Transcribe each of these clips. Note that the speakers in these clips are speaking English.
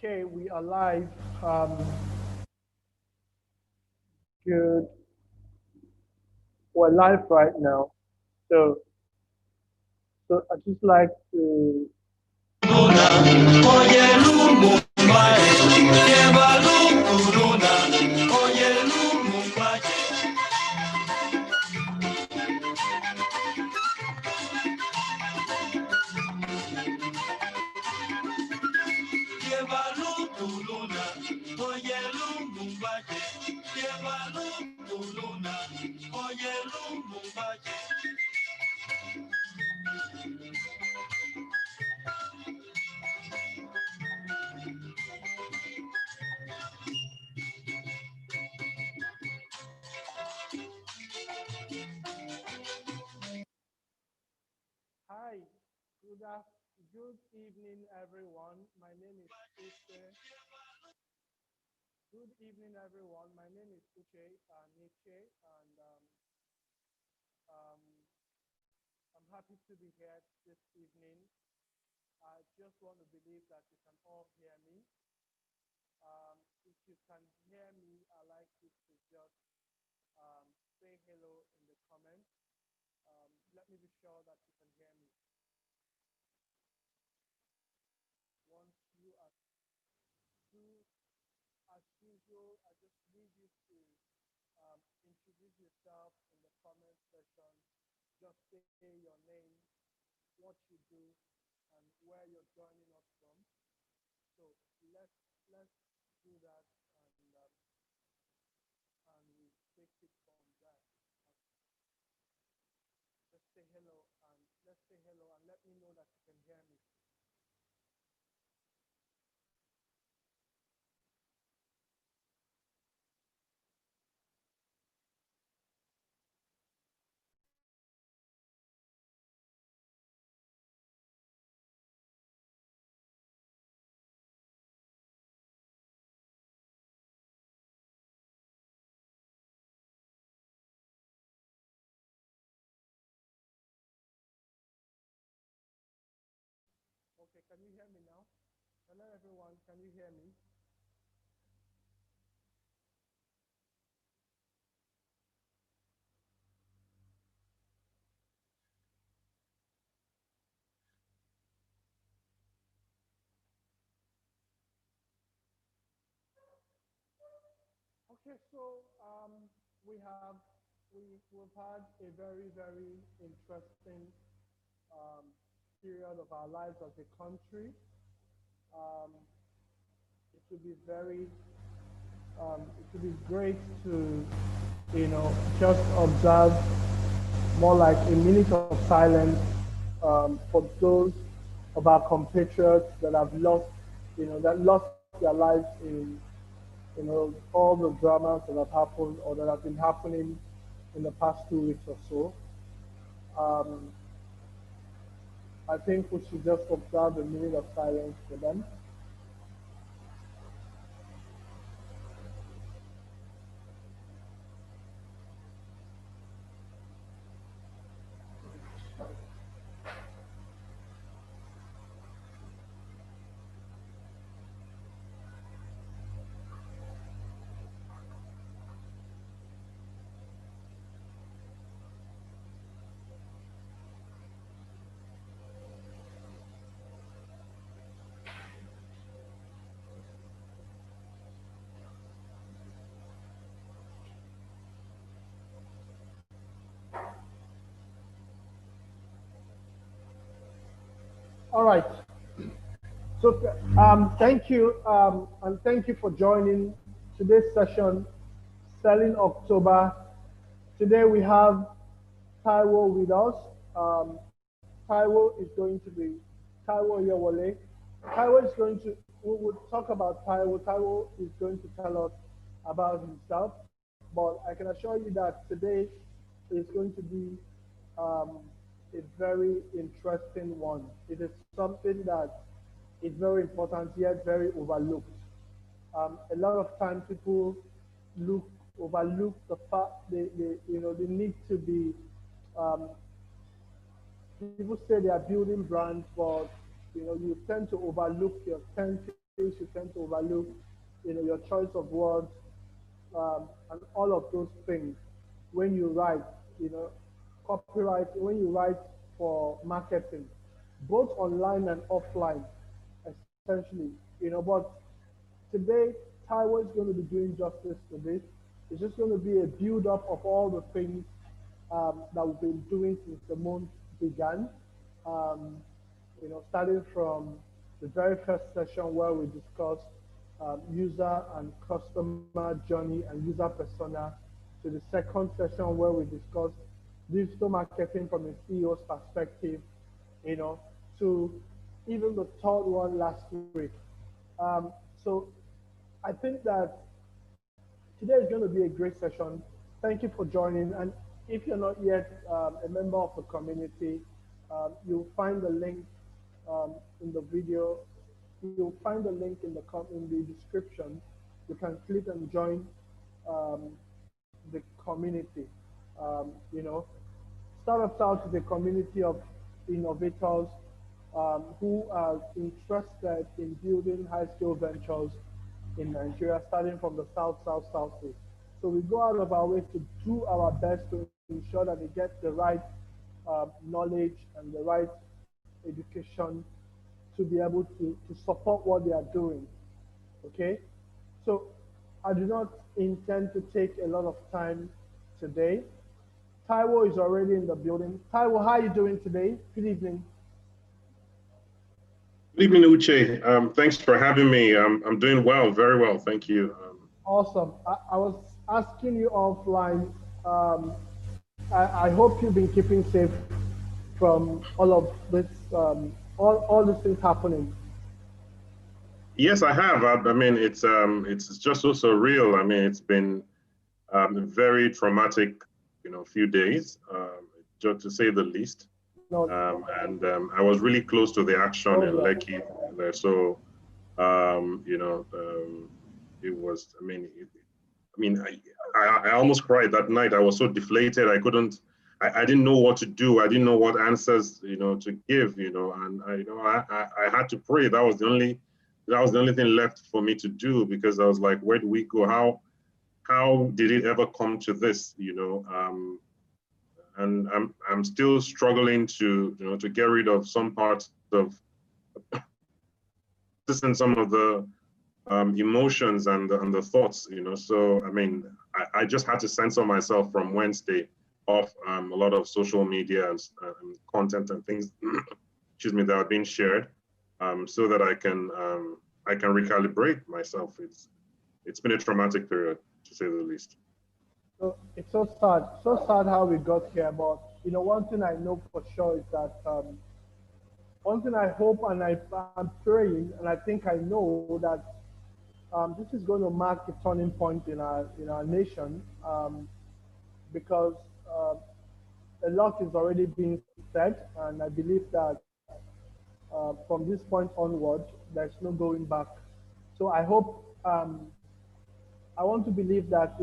Okay, we are live. Good. We're live right now. So, so I just like to. Hi, good evening, everyone. My name is Uche. Good evening, everyone. My name is Uche Nietzsche, and um, I'm happy to be here this evening. I just want to believe that you can all hear me. If you can hear me, I'd like you to just say hello in the comments. Let me be sure that you can hear me. Once you are through, as usual, I just need you to introduce yourself in the comment section. Just say your name, what you do, and where you're joining us from. So let's do that, and we take it from there. Just say hello and let's say hello and let me know that you can hear me. Okay, can you hear me now? Hello everyone, can you hear me? Okay, so we have we've had a very interesting um, period of our lives as a country. Um, it would be it would be great to just observe more like a minute of silence for those of our compatriots that have lost that lost their lives in all the dramas that have happened or that have been happening in the past 2 weeks or so. Um, I think we should just observe a minute of silence for them. All right. So thank you, and thank you for joining today's session, Selling October. Today we have Taiwo with us. Taiwo is going to be Taiwo Oyewole. Taiwo is going to, we will talk about Taiwo. Taiwo is going to tell us about himself, but I can assure you that today is going to be um, a very interesting one. It is something that is very important yet very overlooked. A lot of times people look overlook the fact they need to be um, people say they are building brands, but you tend to overlook your authentic things you tend to overlook, your choice of words, and all of those things when you write, copyright, when you write for marketing, both online and offline, essentially, but today, Taiwo is going to be doing justice to this. It's just going to be a build up of all the things that we've been doing since the month began. Um, starting from the very first session where we discussed user and customer journey and user persona, to the second session where we discussed digital marketing from a CEO's perspective, to even the third one last week. So I think that today is going to be a great session. Thank you for joining. And if you're not yet a member of the community, you'll find the link in the video. You'll find the link in the description. You can click and join the community. StartupSouth is a community of innovators who are interested in building high-skill ventures in Nigeria, starting from the South, Southeast. So we go out of our way to do our best to ensure that they get the right knowledge and the right education to be able to support what they are doing. Okay? So I do not intend to take a lot of time today. Taiwo is already in the building. Taiwo, how are you doing today? Good evening. Good evening, Uche. Thanks for having me. I'm doing well, very well, thank you. Awesome. I was asking you offline. I hope you've been keeping safe from all of this, all these things happening. Yes, I have. I mean, it's just so surreal. I mean, it's been a very traumatic, few days, just to say the least. No. I was really close to the action in Lekki there, so it was. I almost cried that night. I was so deflated. I didn't know what to do. I didn't know what answers to give. And I had to pray. That was the only thing left for me to do, because I was like, where do we go? How did it ever come to this? And I'm still struggling to get rid of some parts of this and some of the emotions and the thoughts, So I mean, I just had to censor myself from Wednesday off a lot of social media and content and things, excuse me, that are being shared, so that I can recalibrate myself. It's been a traumatic period, to say the least. So it's so sad how we got here. But one thing I know for sure is that one thing I hope and I'm praying, and I think I know that this is going to mark a turning point in our nation, because a lot is already being said, and I believe that from this point onward, there's no going back. So I hope. I want to believe that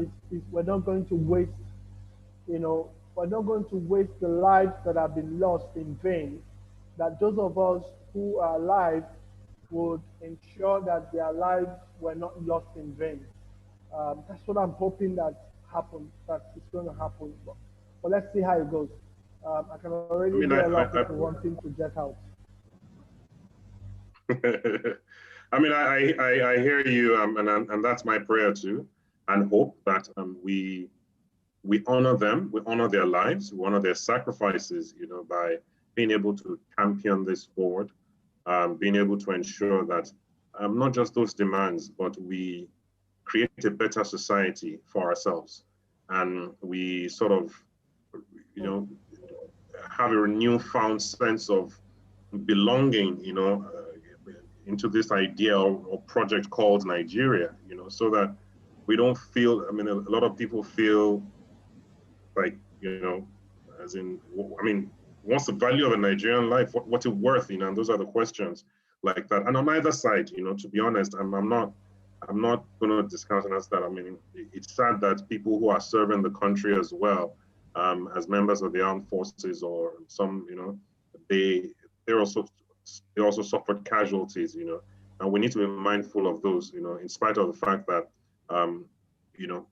we're not going to waste, we're not going to waste the lives that have been lost in vain, that those of us who are alive would ensure that their lives were not lost in vain. That's what I'm hoping that it's going to happen. But let's see how it goes. I can already hear a lot of people wanting to get out. I mean, I hear you, and that's my prayer too, and hope that we honor them, we honor their lives, we honor their sacrifices, by being able to champion this forward, being able to ensure that not just those demands, but we create a better society for ourselves, and we sort of, have a newfound sense of belonging, into this idea or project called Nigeria, so that we don't feel, a lot of people feel like, as in, what's the value of a Nigerian life? What's it worth? And those are the questions like that. And on either side, to be honest, I'm not going to discount and answer that. It's sad that people who are serving the country as well, as members of the armed forces or some, they also suffered casualties, And we need to be mindful of those, in spite of the fact that, you know,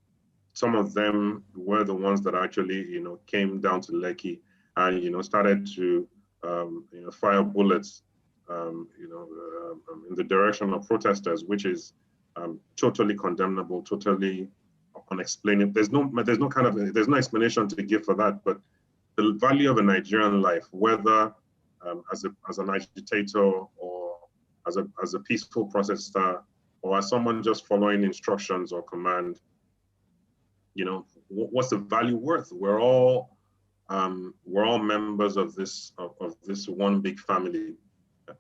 some of them were the ones that actually, came down to Lekki and, started to, fire bullets, in the direction of protesters, which is totally condemnable, totally unexplainable. There's no explanation to give for that. But the value of a Nigerian life, whether as an agitator or as a peaceful protester or as someone just following instructions or command, what's the value worth? We're all members of this one big family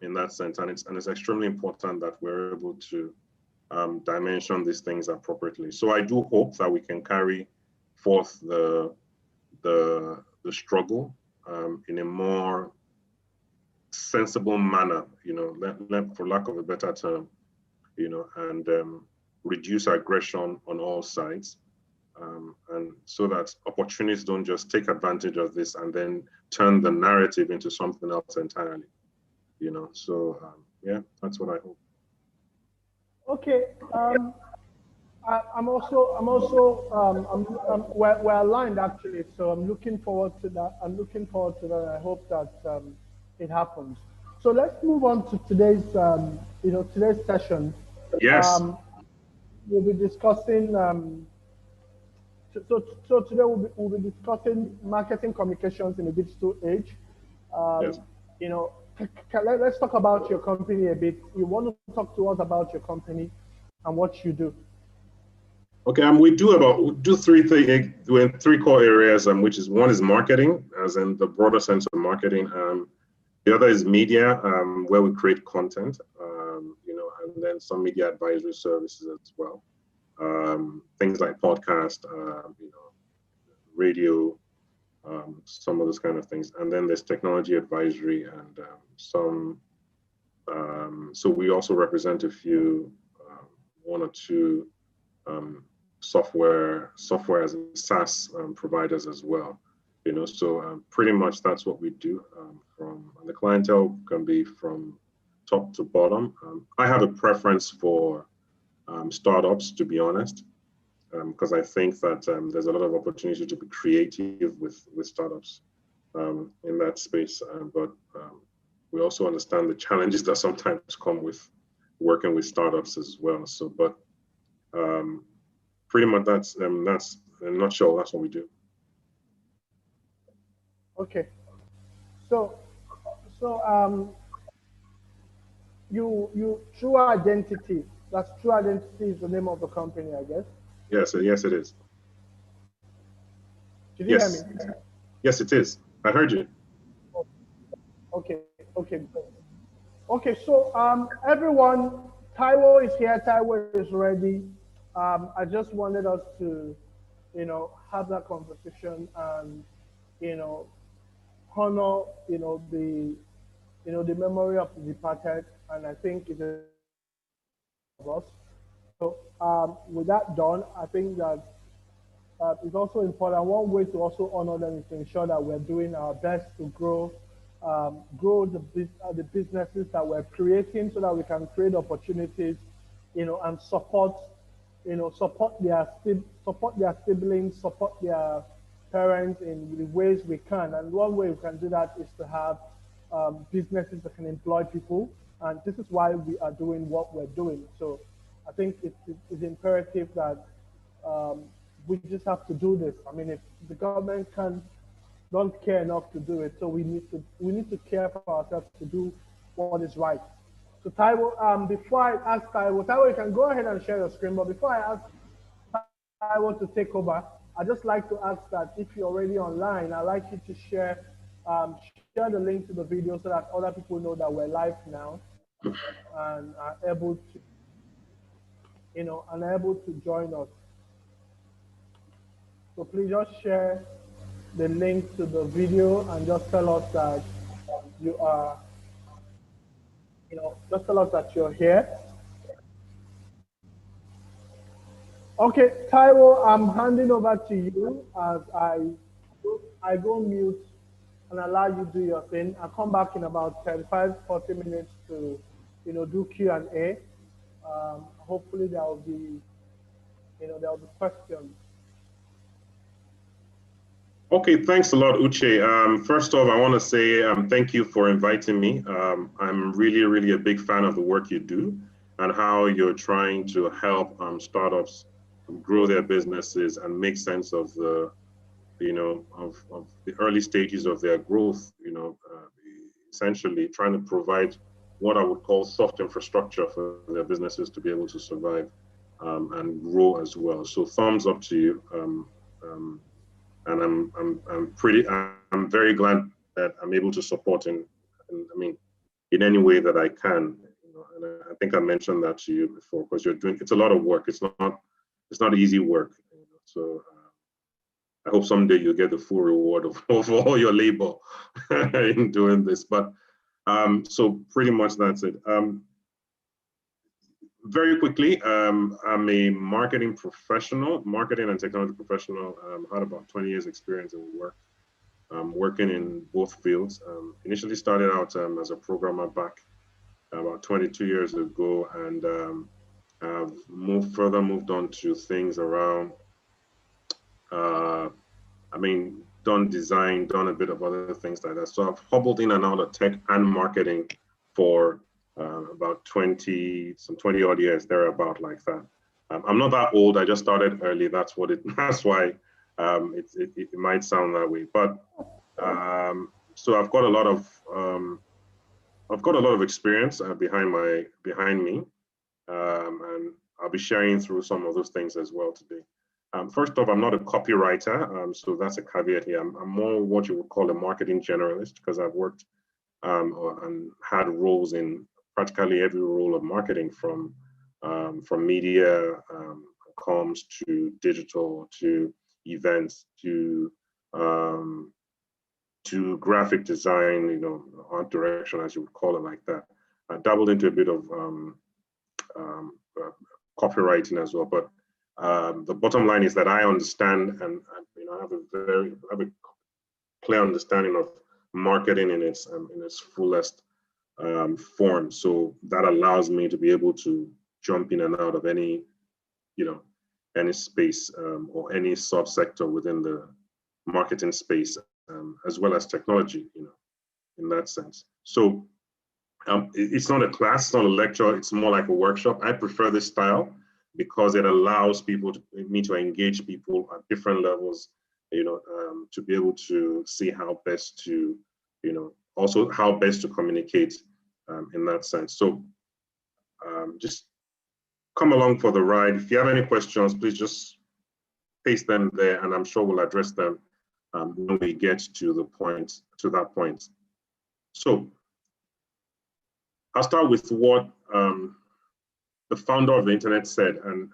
in that sense, and it's extremely important that we're able to dimension these things appropriately. So I do hope that we can carry forth the struggle in a more sensible manner, for lack of a better term, and reduce aggression on all sides. And so that opportunities don't just take advantage of this and then turn the narrative into something else entirely, So yeah, that's what I hope. Okay. We're aligned actually, so I'm looking forward to that. I hope that it happens. So let's move on to today's session. Yes. We'll be discussing. So today we'll be discussing marketing communications in the digital age. Yes. Let's talk about your company a bit. You want to talk to us about your company and what you do? Okay, we do three core areas, which is one is marketing, as in the broader sense of marketing. The other is media, where we create content, and then some media advisory services as well. Things like podcast, radio, some of those kind of things. And then there's technology advisory and some. So we also represent a few, one or two software as a SaaS providers as well. So pretty much that's what we do. From the clientele can be from top to bottom. I have a preference for startups, to be honest, because I think that there's a lot of opportunity to be creative with startups in that space. But we also understand the challenges that sometimes come with working with startups as well. So, but pretty much that's in a nutshell, that's what we do. Okay. So you True Identity. That's True Identity is the name of the company, I guess. Yes, it is. Did you hear me? Yes, it is. I heard you. Okay. Okay. So everyone, Taiwo is here. Taiwo is ready. I just wanted us to, have that conversation and, honor, the memory of the departed, and I think it is of us. So with that done, I think that it's also important. One way to also honor them is to ensure that we're doing our best to grow the businesses that we're creating, so that we can create opportunities, and support their siblings, support their parents in the ways we can. And one way we can do that is to have businesses that can employ people. And this is why we are doing what we're doing. So I think it's imperative that we just have to do this. I mean, if the government don't care enough to do it, so we need to care for ourselves to do what is right. So Taiwo, before I ask Taiwo, you can go ahead and share your screen. But before I ask Taiwo to take over, I'd just like to ask that if you're already online, I'd like you to share the link to the video so that other people know that we're live now and are able to join us. So please just share the link to the video and just tell us that you are, just tell us that you're here. Okay, Taiwo, I'm handing over to you as I go mute and allow you to do your thing. I'll come back in about 35, 40 minutes to do Q&A. Hopefully there will be, there will be questions. Okay, thanks a lot, Uche. First off, I want to say thank you for inviting me. I'm really, really a big fan of the work you do and how you're trying to help startups grow their businesses and make sense of the, of the early stages of their growth. Essentially trying to provide what I would call soft infrastructure for their businesses to be able to survive and grow as well. So thumbs up to you. And I'm very glad that I'm able to support in any way that I can. And I think I mentioned that to you before, because it's a lot of work. It's not easy work. So I hope someday you'll get the full reward of all your labor in doing this. But so pretty much that's it. Very quickly, I'm a marketing and technology professional. Had about 20 years experience in work, working in both fields. Initially started out as a programmer back about 22 years ago, and I've moved on to things around, done design, done a bit of other things like that. So I've hobbled in and out of tech and marketing for about 20 odd years, thereabout like that. I'm not that old. I just started early. That's why it might sound that way. But so I've got a lot of experience behind me, and I'll be sharing through some of those things as well today. First off, I'm not a copywriter, so that's a caveat here. I'm more what you would call a marketing generalist, because I've worked and had roles in practically every role of marketing, from media, comms, to digital, to events, to graphic design, art direction, as you would call it, like that. I dabbled into a bit of copywriting as well, but the bottom line is that I understand and I have a clear understanding of marketing in its fullest form. So that allows me to be able to jump in and out of any space or any subsector within the marketing space, as well as technology, in that sense. So it's not a class, it's not a lecture, it's more like a workshop. I prefer this style because it allows me to engage people at different levels, to be able to see how best to, also how best to communicate in that sense. So just come along for the ride. If you have any questions, please just paste them there, and I'm sure we'll address them when we get to that point. So I'll start with what the founder of the internet said, and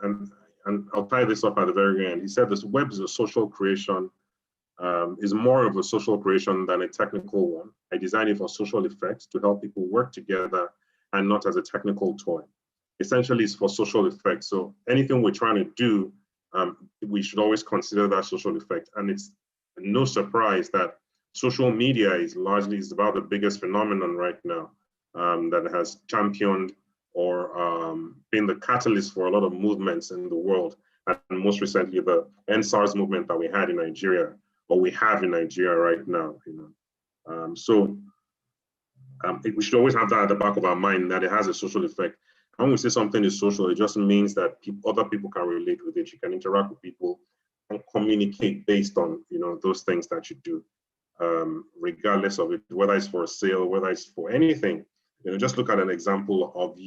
I'll tie this up at the very end. He said this web is a social creation, is more of a social creation than a technical one. I designed it for social effects, to help people work together and not as a technical toy. Essentially, it's for social effects. So anything we're trying to do, we should always consider that social effect. And it's no surprise that social media is about the biggest phenomenon right now, that has championed or been the catalyst for a lot of movements in the world. And most recently, the NSARS movement that we had in Nigeria, or we have in Nigeria right now. So we should always have that at the back of our mind, that it has a social effect. And when we say something is social, it just means that other people can relate with it. You can interact with people and communicate based on those things that you do, regardless of it, whether it's for a sale, whether it's for anything. Just look at an example of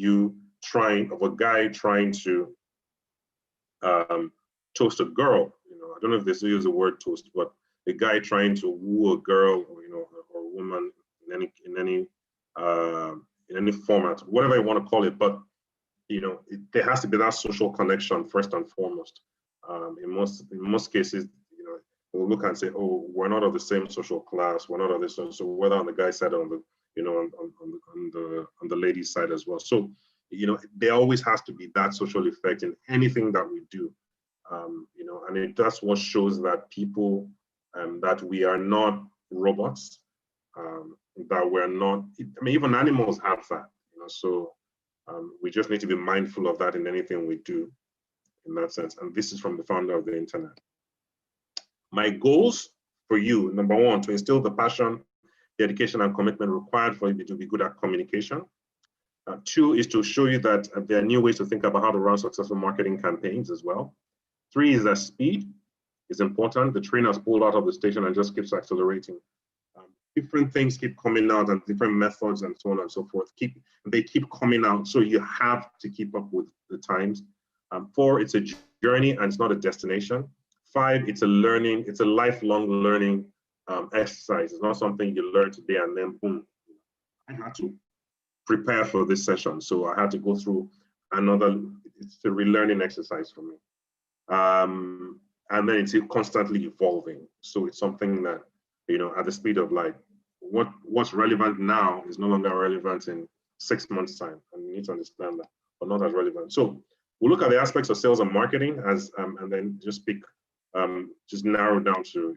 a guy trying to toast a girl. I don't know if they use the word toast, but a guy trying to woo a girl, or a woman in any format, whatever you want to call it. But there has to be that social connection first and foremost. In most cases, we'll look and say, oh, we're not of the same social class, we're not of this. So whether on the guy's side or on the lady's side as well. So there always has to be that social effect in anything that we do. And that's what shows that people, that we are not robots, that we're not. Even animals have that. So We just need to be mindful of that in anything we do in that sense. And this is from the founder of the internet. My goals for you, number one, to instill the passion, dedication, and commitment required for you to be good at communication. Two is to show you that there are new ways to think about how to run successful marketing campaigns as well. Three is that speed is important. The train has pulled out of the station and just keeps accelerating. Different things keep coming out and different methods and so on and so forth. They keep coming out, so you have to keep up with the times. Four, it's a journey and it's not a destination. Five, it's a lifelong learning exercise. It's not something you learn today and then boom. I had to prepare for this session, so I had to go through it's a relearning exercise for me. And then it's constantly evolving. So it's something that, at the speed of light, what's relevant now is no longer relevant in 6 months' time. And you need to understand that, but not as relevant. So we'll look at the aspects of sales and marketing and then just narrow down to,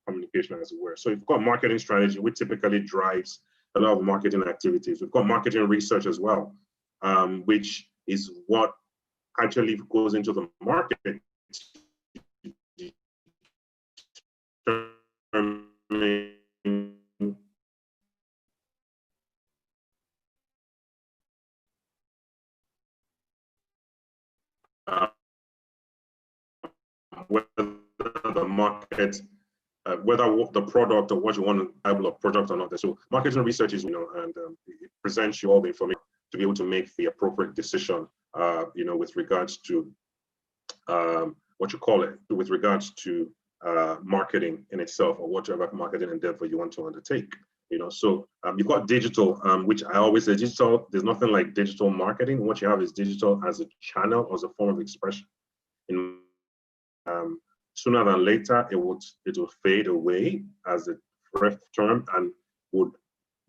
communication as it were. So you've got marketing strategy, which typically drives a lot of marketing activities. We've got marketing research as well, which is what actually goes into the market whether the market, whether the product or what you want to type of product or not. So marketing research is, and it presents you all the information to be able to make the appropriate decision, with regards to with regards to marketing in itself or whatever marketing endeavor you want to undertake. So you've got digital, which I always say digital, there's nothing like digital marketing. What you have is digital as a channel, as a form of expression. Sooner than later, it will fade away as a ref term and would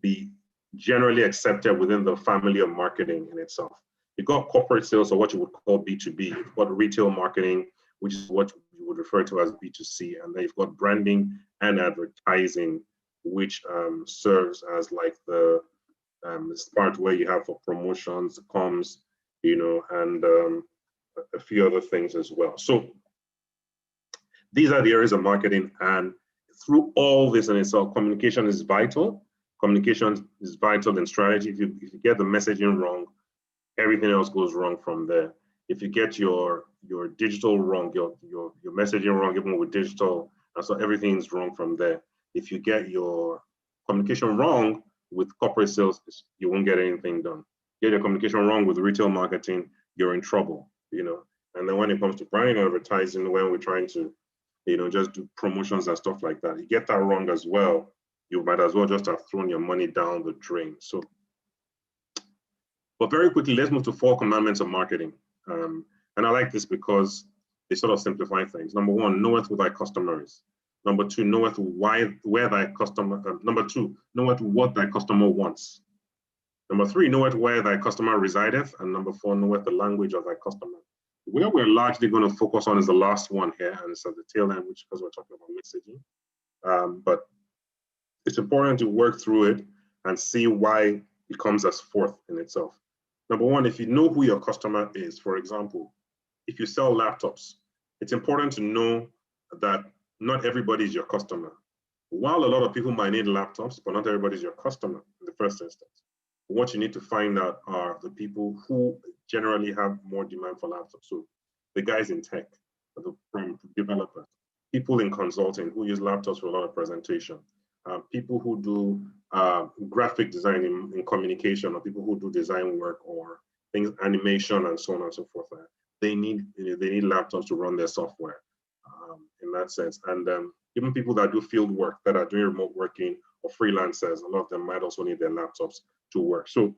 be generally accepted within the family of marketing in itself. You've got corporate sales, or what you would call B2B. You've got retail marketing, which is what you would refer to as B2C. And then you've got branding and advertising, which serves as like the part where you have for promotions, comms, and a few other things as well. So these are the areas of marketing, and through all this in itself, communication is vital. Communication is vital in strategy. If you get the messaging wrong, everything else goes wrong from there. If you get your digital wrong, your messaging wrong, even with digital, and so everything's wrong from there. If you get your communication wrong with corporate sales, you won't get anything done. Get your communication wrong with retail marketing, you're in trouble, And then when it comes to branding and advertising, when we're trying to, just do promotions and stuff like that, you get that wrong as well, you might as well just have thrown your money down the drain. So, but very quickly, let's move to 4 commandments of marketing. And I like this because they sort of simplify things. Number 1, knoweth who thy customer is. Number 2, knoweth where thy customer. Number 2, knoweth what thy customer wants. Number 3, knoweth where thy customer resideth. And number 4, knoweth the language of thy customer. Where we're largely going to focus on is the last one here, and it's at the tail end, which because we're talking about messaging. But it's important to work through it and see why it comes as 4th in itself. Number 1, if you know who your customer is, for example, if you sell laptops, it's important to know that not everybody is your customer. While a lot of people might need laptops, but not everybody is your customer in the first instance. What you need to find out are the people who generally have more demand for laptops. So the guys in tech, the developers, people in consulting who use laptops for a lot of presentation, people who do graphic design in communication, or people who do design work or things, animation and so on and so forth. They need laptops to run their software in that sense. And even people that do field work, that are doing remote working or freelancers, a lot of them might also need their laptops to work. So,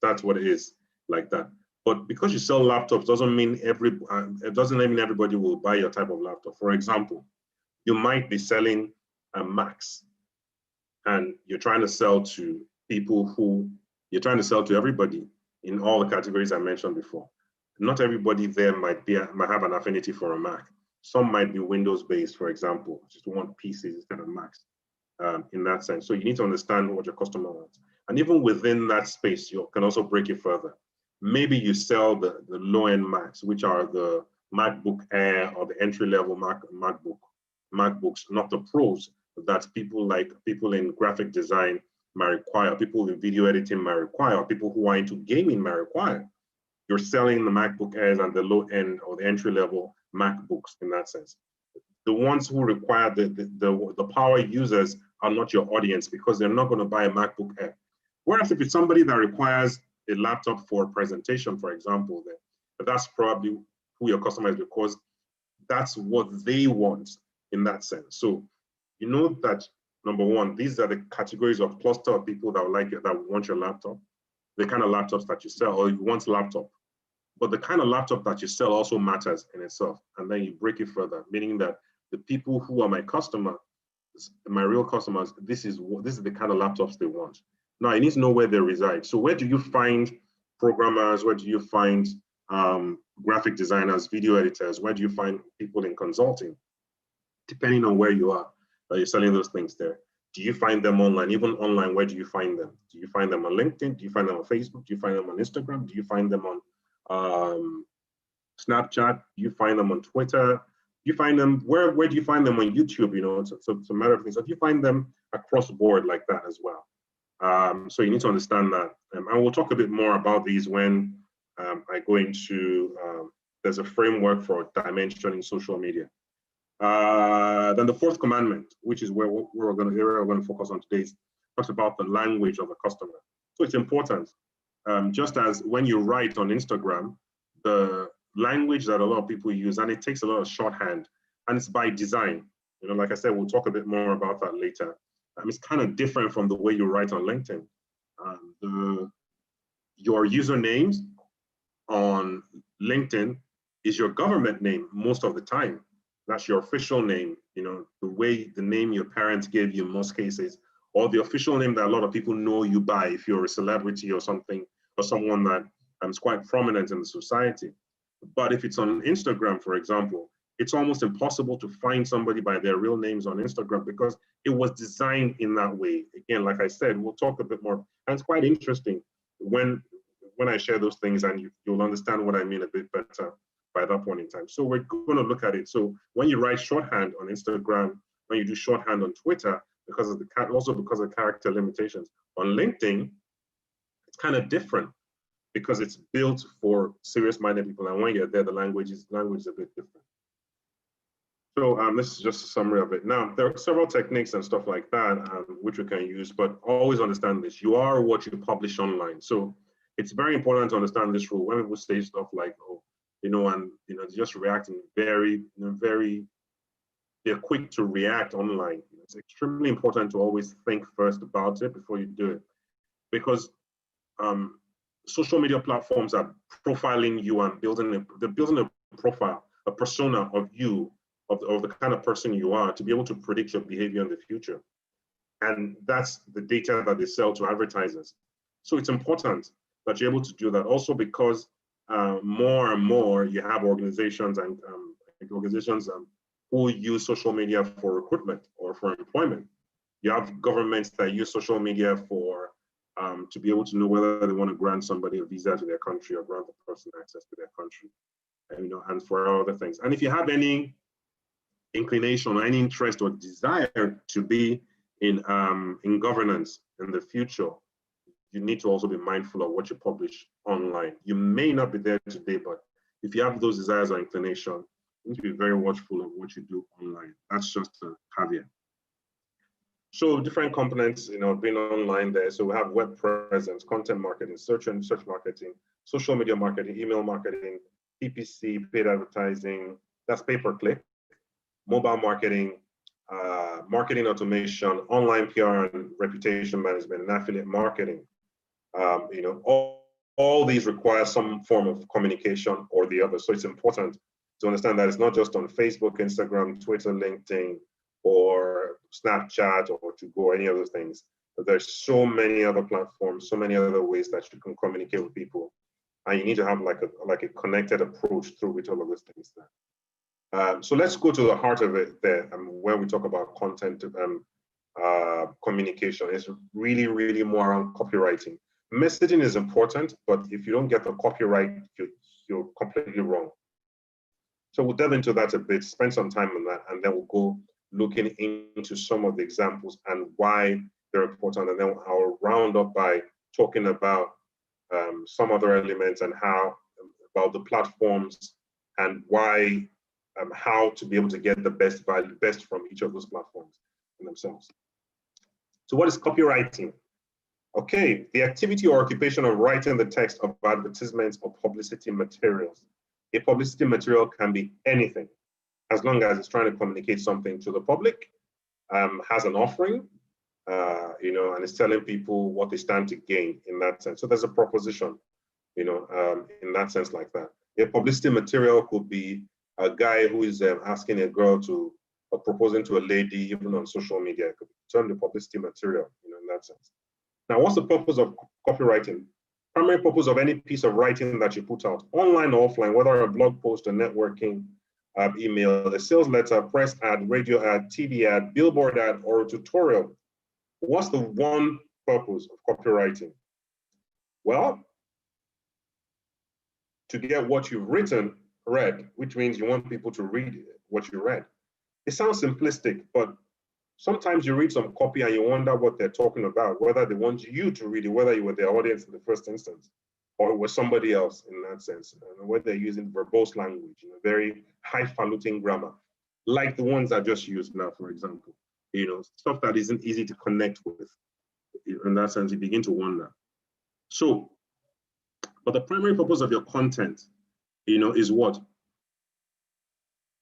that's what it is like that. But because you sell laptops doesn't mean everybody will buy your type of laptop. For example, you might be selling Macs, and you're trying to sell to everybody in all the categories I mentioned before. Not everybody there might have an affinity for a Mac. Some might be Windows-based, for example, just want PCs instead of Macs in that sense. So you need to understand what your customer wants. And even within that space, you can also break it further. Maybe you sell the low-end Macs, which are the MacBook Air or the entry-level MacBooks, not the pros that people in graphic design might require, people in video editing might require, people who are into gaming might require. You're selling the MacBook Airs and the low-end or the entry-level MacBooks in that sense. The ones who require the power users are not your audience because they're not going to buy a MacBook Air. Whereas if it's somebody that requires a laptop for presentation, for example, then that's probably who your customer is because that's what they want in that sense. So you know that, number one, these are the categories of cluster of people that would like it, that want your laptop, the kind of laptops that you sell, or you want laptop. But the kind of laptop that you sell also matters in itself. And then you break it further, meaning that the people who are my customer, my real customers, this is the kind of laptops they want. Now, you need to know where they reside. So where do you find programmers? Where do you find graphic designers, video editors? Where do you find people in consulting? Depending on where you are, you're selling those things there. Do you find them online? Even online, where do you find them? Do you find them on LinkedIn? Do you find them on Facebook? Do you find them on Instagram? Do you find them on Snapchat? Do you find them on Twitter? You find them, where do you find them on YouTube? You know, so it's a matter of things. So do you find them across the board like that as well? So you need to understand that. And we'll talk a bit more about these when I go into, there's a framework for dimensioning social media. Then the fourth commandment, which is where we're going to focus on today, talks about the language of the customer. So it's important. Just as when you write on Instagram, the language that a lot of people use, and it takes a lot of shorthand, and it's by design. You know, like I said, we'll talk a bit more about that later. It's kind of different from the way you write on LinkedIn. Your usernames on LinkedIn is your government name most of the time. That's your official name, you know, the name your parents gave you in most cases, or the official name that a lot of people know you by if you're a celebrity or something, or someone that is quite prominent in the society. But if it's on Instagram, for example, it's almost impossible to find somebody by their real names on Instagram because it was designed in that way. Again, like I said, we'll talk a bit more. And it's quite interesting when I share those things, and you'll understand what I mean a bit better by that point in time. So we're going to look at it. So when you write shorthand on Instagram, when you do shorthand on Twitter, because of the character limitations. On LinkedIn, it's kind of different because it's built for serious-minded people. And when you're there, the language is a bit different. So this is just a summary of it. Now, there are several techniques and stuff like that which we can use, but always understand this. You are what you publish online. So it's very important to understand this rule. When people say stuff like, oh, you know, and, you know, just reacting very, they're quick to react online. It's extremely important to always think first about it before you do it. Because social media platforms are profiling you and they're building a profile, a persona of you, of the kind of person you are, to be able to predict your behavior in the future. And that's the data that they sell to advertisers. So it's important that you're able to do that. Also because more and more you have organizations who use social media for recruitment or for employment. You have governments that use social media for to be able to know whether they want to grant somebody a visa to their country or grant the person access to their country, and, you know, and for other things. And if you have any inclination or any interest or desire to be in governance in the future, you need to also be mindful of what you publish online. You may not be there today, but if you have those desires or inclination, you need to be very watchful of what you do online. That's just a caveat. So different components, you know, being online there. So we have web presence, content marketing, search marketing, social media marketing, email marketing, PPC, paid advertising, that's pay-per-click, mobile marketing, marketing automation, online PR and reputation management, and affiliate marketing. You know, all these require some form of communication or the other. So it's important to understand that it's not just on Facebook, Instagram, Twitter, LinkedIn, or Snapchat, or to go any of those things. But there's so many other platforms, so many other ways that you can communicate with people, and you need to have like a connected approach through which all of those things there. So let's go to the heart of it there, where we talk about content communication. It's really, really more around copywriting. Messaging is important, but if you don't get the copyright, you're completely wrong. So we'll delve into that a bit, spend some time on that, and then we'll go looking into some of the examples and why they're important. And then I'll round up by talking about some other elements and how about the platforms and why, how to be able to get the best value, best from each of those platforms in themselves. So what is copywriting? Okay, the activity or occupation of writing the text of advertisements or publicity materials. A publicity material can be anything, as long as it's trying to communicate something to the public, has an offering, and it's telling people what they stand to gain in that sense. So there's a proposition, in that sense like that. A publicity material could be a guy who is asking a girl to, or proposing to a lady, even on social media. It could turn the publicity material, in that sense. Now, what's the purpose of copywriting? Primary purpose of any piece of writing that you put out, online or offline, whether a blog post, a networking email, a sales letter, press ad, radio ad, TV ad, billboard ad, or a tutorial. What's the one purpose of copywriting? Well, to get what you've written read, which means you want people to read what you read. It sounds simplistic, but sometimes you read some copy and you wonder what they're talking about, whether they want you to read it, whether you were their audience in the first instance, or it was somebody else in that sense, and whether they're using verbose language, very highfalutin grammar, like the ones I just used now, for example, stuff that isn't easy to connect with. In that sense, you begin to wonder. So, but the primary purpose of your content, is what?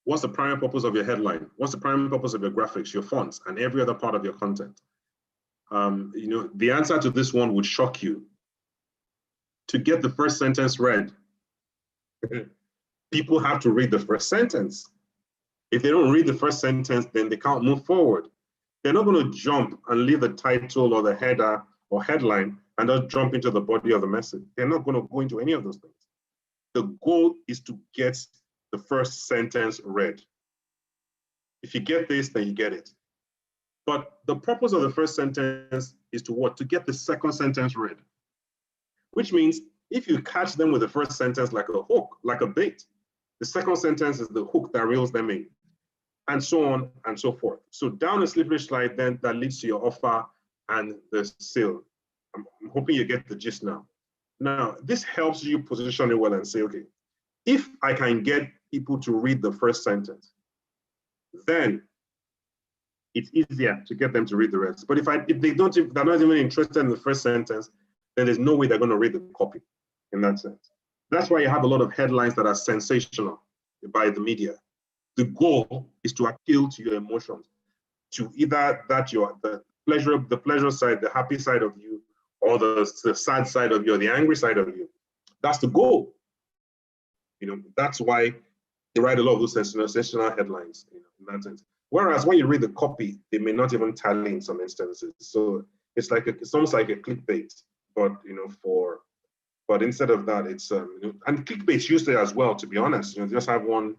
What's the primary purpose of your headline? What's the primary purpose of your graphics, your fonts, and every other part of your content? The answer to this one would shock you. To get the first sentence read, people have to read the first sentence. If they don't read the first sentence, then they can't move forward. They're not going to jump and leave the title or the header or headline and just jump into the body of the message. They're not going to go into any of those things. The goal is to get the first sentence read. If you get this, then you get it. But the purpose of the first sentence is to what? To get the second sentence read. Which means if you catch them with the first sentence like a hook, like a bait, the second sentence is the hook that reels them in, and so on and so forth. So down a slippery slide then that leads to your offer and the sale. I'm hoping you get the gist now. Now, this helps you position it well and say, okay, if I can get people to read the first sentence, then it's easier to get them to read the rest. But if they're not even interested in the first sentence, then there's no way they're going to read the copy in that sense. That's why you have a lot of headlines that are sensational by the media. The goal is to appeal to your emotions, to either the pleasure side, the happy side of you, or the sad side of you, or the angry side of you. That's the goal. That's why they write a lot of those sensational headlines, in that sense. Whereas when you read the copy, they may not even tally in some instances. So it's almost like a clickbait, but but instead of that, it's and clickbait's used it as well. To be honest, just have one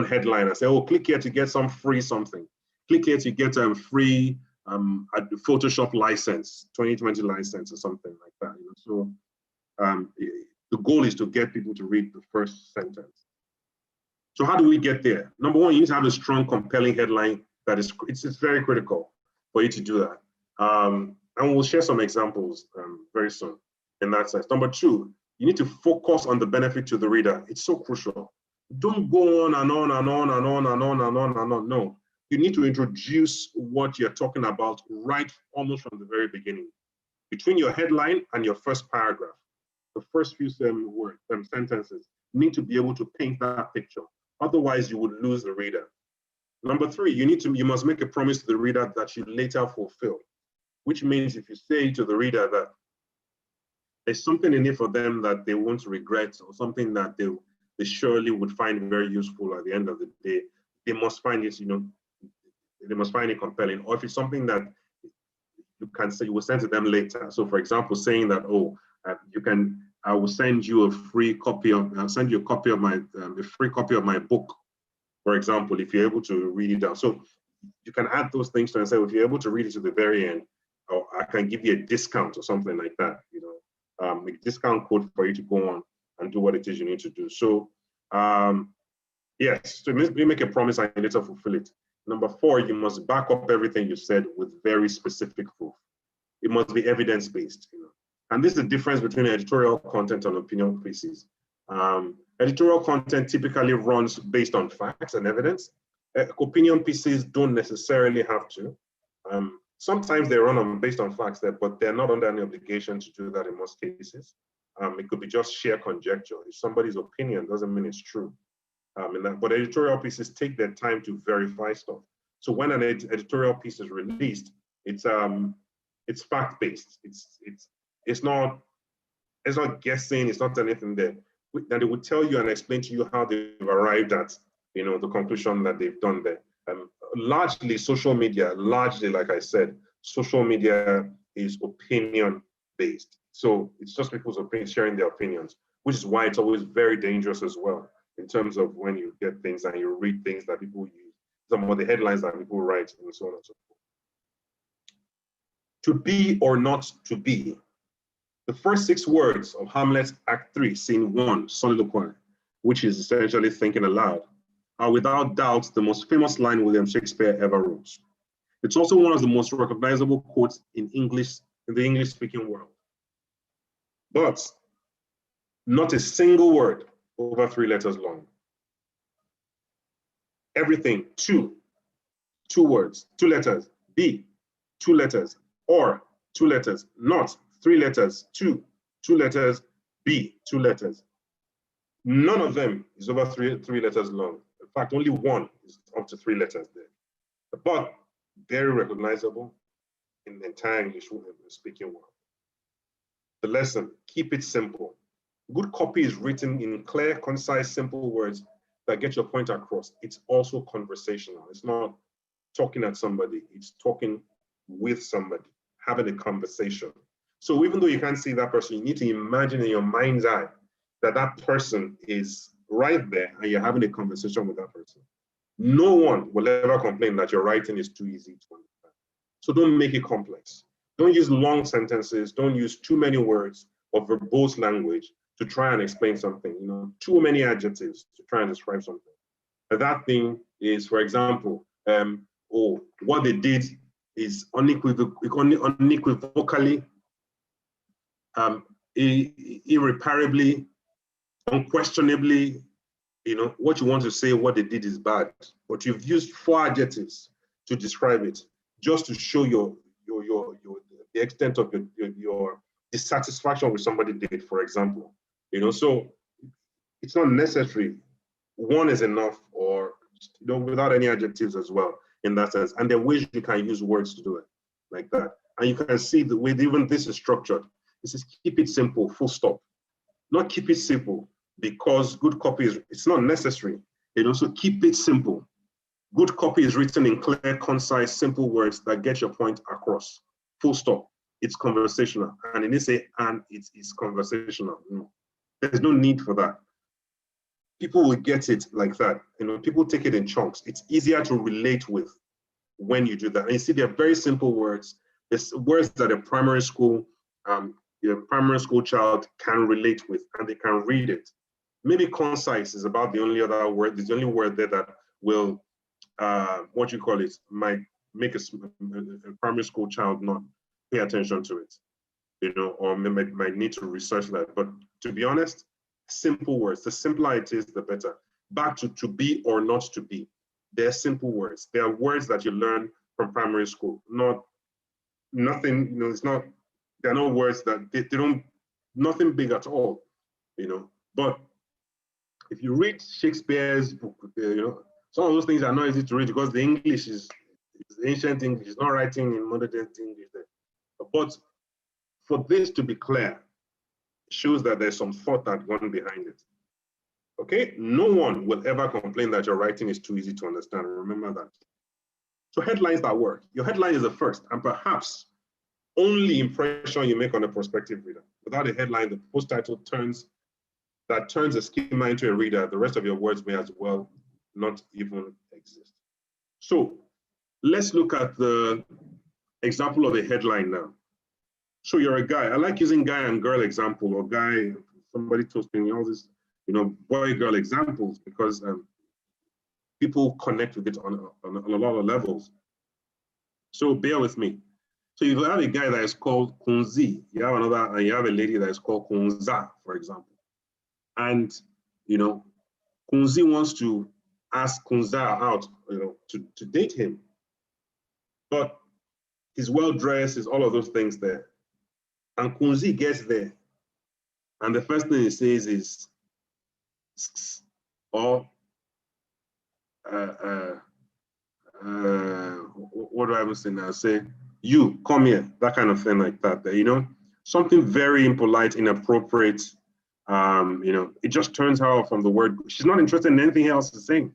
headline and say, oh, click here to get some free something. Click here to get a free Photoshop license, 2020 license or something like that. So the goal is to get people to read the first sentence. So how do we get there? Number one, you need to have a strong, compelling headline that it's very critical for you to do that. And we'll share some examples very soon in that sense. Number two, you need to focus on the benefit to the reader. It's so crucial. Don't go on and on and on and on and on and on and on. No, you need to introduce what you're talking about right almost from the very beginning. Between your headline and your first paragraph, the first few sentences need to be able to paint that picture. Otherwise, you would lose the reader. Number three, you must make a promise to the reader that you later fulfill, which means if you say to the reader that there's something in it for them that they won't regret, or something that they surely would find very useful at the end of the day, they must find it, they must find it compelling. Or if it's something that you can say, you will send to them later. So for example, saying that, I will send you a free copy of, I'll send you a copy of a free copy of my book, for example, if you're able to read it out. So you can add those things to and say, if you're able to read it to the very end, or I can give you a discount or something like that, a discount code for you to go on and do what it is you need to do. So yes, so you make a promise and you need to fulfill it. Number 4, you must back up everything you said with very specific proof. It must be evidence-based. And this is the difference between editorial content and opinion pieces. Editorial content typically runs based on facts and evidence. Opinion pieces don't necessarily have to. Sometimes they run based on facts, but they're not under any obligation to do that in most cases. It could be just sheer conjecture. If somebody's opinion doesn't mean it's true. But editorial pieces take their time to verify stuff. So when an editorial piece is released, it's fact-based. It's not guessing. It's not anything there. That it would tell you and explain to you how they've arrived at the conclusion that they've done there. Largely social media, like I said, social media is opinion-based. So it's just people's opinions, sharing their opinions, which is why it's always very dangerous as well in terms of when you get things and you read things that people use, some of the headlines that people write, and so on and so forth. To be or not to be. The first 6 words of Hamlet's Act 3, Scene 1, soliloquy, which is essentially thinking aloud, are without doubt the most famous line William Shakespeare ever wrote. It's also one of the most recognizable quotes in the English-speaking world. But not a single word over 3 letters long. Everything, 2 words, 2 letters, be, 2 letters, or 2 letters, not 3 letters, 2 letters, be, 2 letters. None of them is over three letters long. In fact, only one is up to 3 letters there. But very recognizable in the entire English-speaking world. The lesson, keep it simple. Good copy is written in clear, concise, simple words that get your point across. It's also conversational. It's not talking at somebody, it's talking with somebody, having a conversation. So even though you can't see that person, you need to imagine in your mind's eye that that person is right there and you're having a conversation with that person. No one will ever complain that your writing is too easy to understand. So don't make it complex. Don't use long sentences. Don't use too many words or verbose language to try and explain something. Too many adjectives to try and describe something. And that thing is, for example, what they did is unequivocally, irreparably, unquestionably, what you want to say, what they did is bad, but you've used 4 adjectives to describe it, just to show the extent of your dissatisfaction with somebody did, for example. So it's not necessary. 1 is enough, or without any adjectives as well in that sense. And there are ways you can use words to do it like that. And you can see the way even this is structured. It says keep it simple, full stop. Not keep it simple because good copy it's not necessary. So keep it simple. Good copy is written in clear, concise, simple words that get your point across. Full stop. It's conversational. And it is it's conversational. There's no need for that. People will get it like that. People take it in chunks. It's easier to relate with when you do that. And you see, they're very simple words. It's words that a primary school child can relate with, and they can read it. Maybe concise is about the only other word. There's the only word there that will, might make a primary school child not pay attention to it, or might need to research that. But to be honest, simple words. The simpler it is, the better. Back to be or not to be. They're simple words. They are words that you learn from primary school. Nothing. They're not words that they don't. Nothing big at all. But if you read Shakespeare's book, some of those things are not easy to read because the English is ancient English. It's not writing in modern day English there. But for this to be clear, it shows that there's some thought that gone behind it. Okay, no one will ever complain that your writing is too easy to understand. Remember that. So headlines that work. Your headline is the first and perhaps only impression you make on a prospective reader. Without a headline, the post title turns a schema into a reader. The rest of your words may as well not even exist. So Let's look at the example of a headline now. So you're a guy. I like using guy and girl example, or guy, somebody toasting, all this, boy girl examples, because people connect with it on a lot of levels. So bear with me. So you have a guy that is called Kunzi. You have another, and you have a lady that is called Kunza, for example. And Kunzi wants to ask Kunza out, to date him. But he's well dressed, he's all of those things there. And Kunzi gets there. And the first thing he says is, or what do I even say now? Say, you come here, that kind of thing like that. Something very impolite, inappropriate. It just turns her off from the word. She's not interested in anything else to say.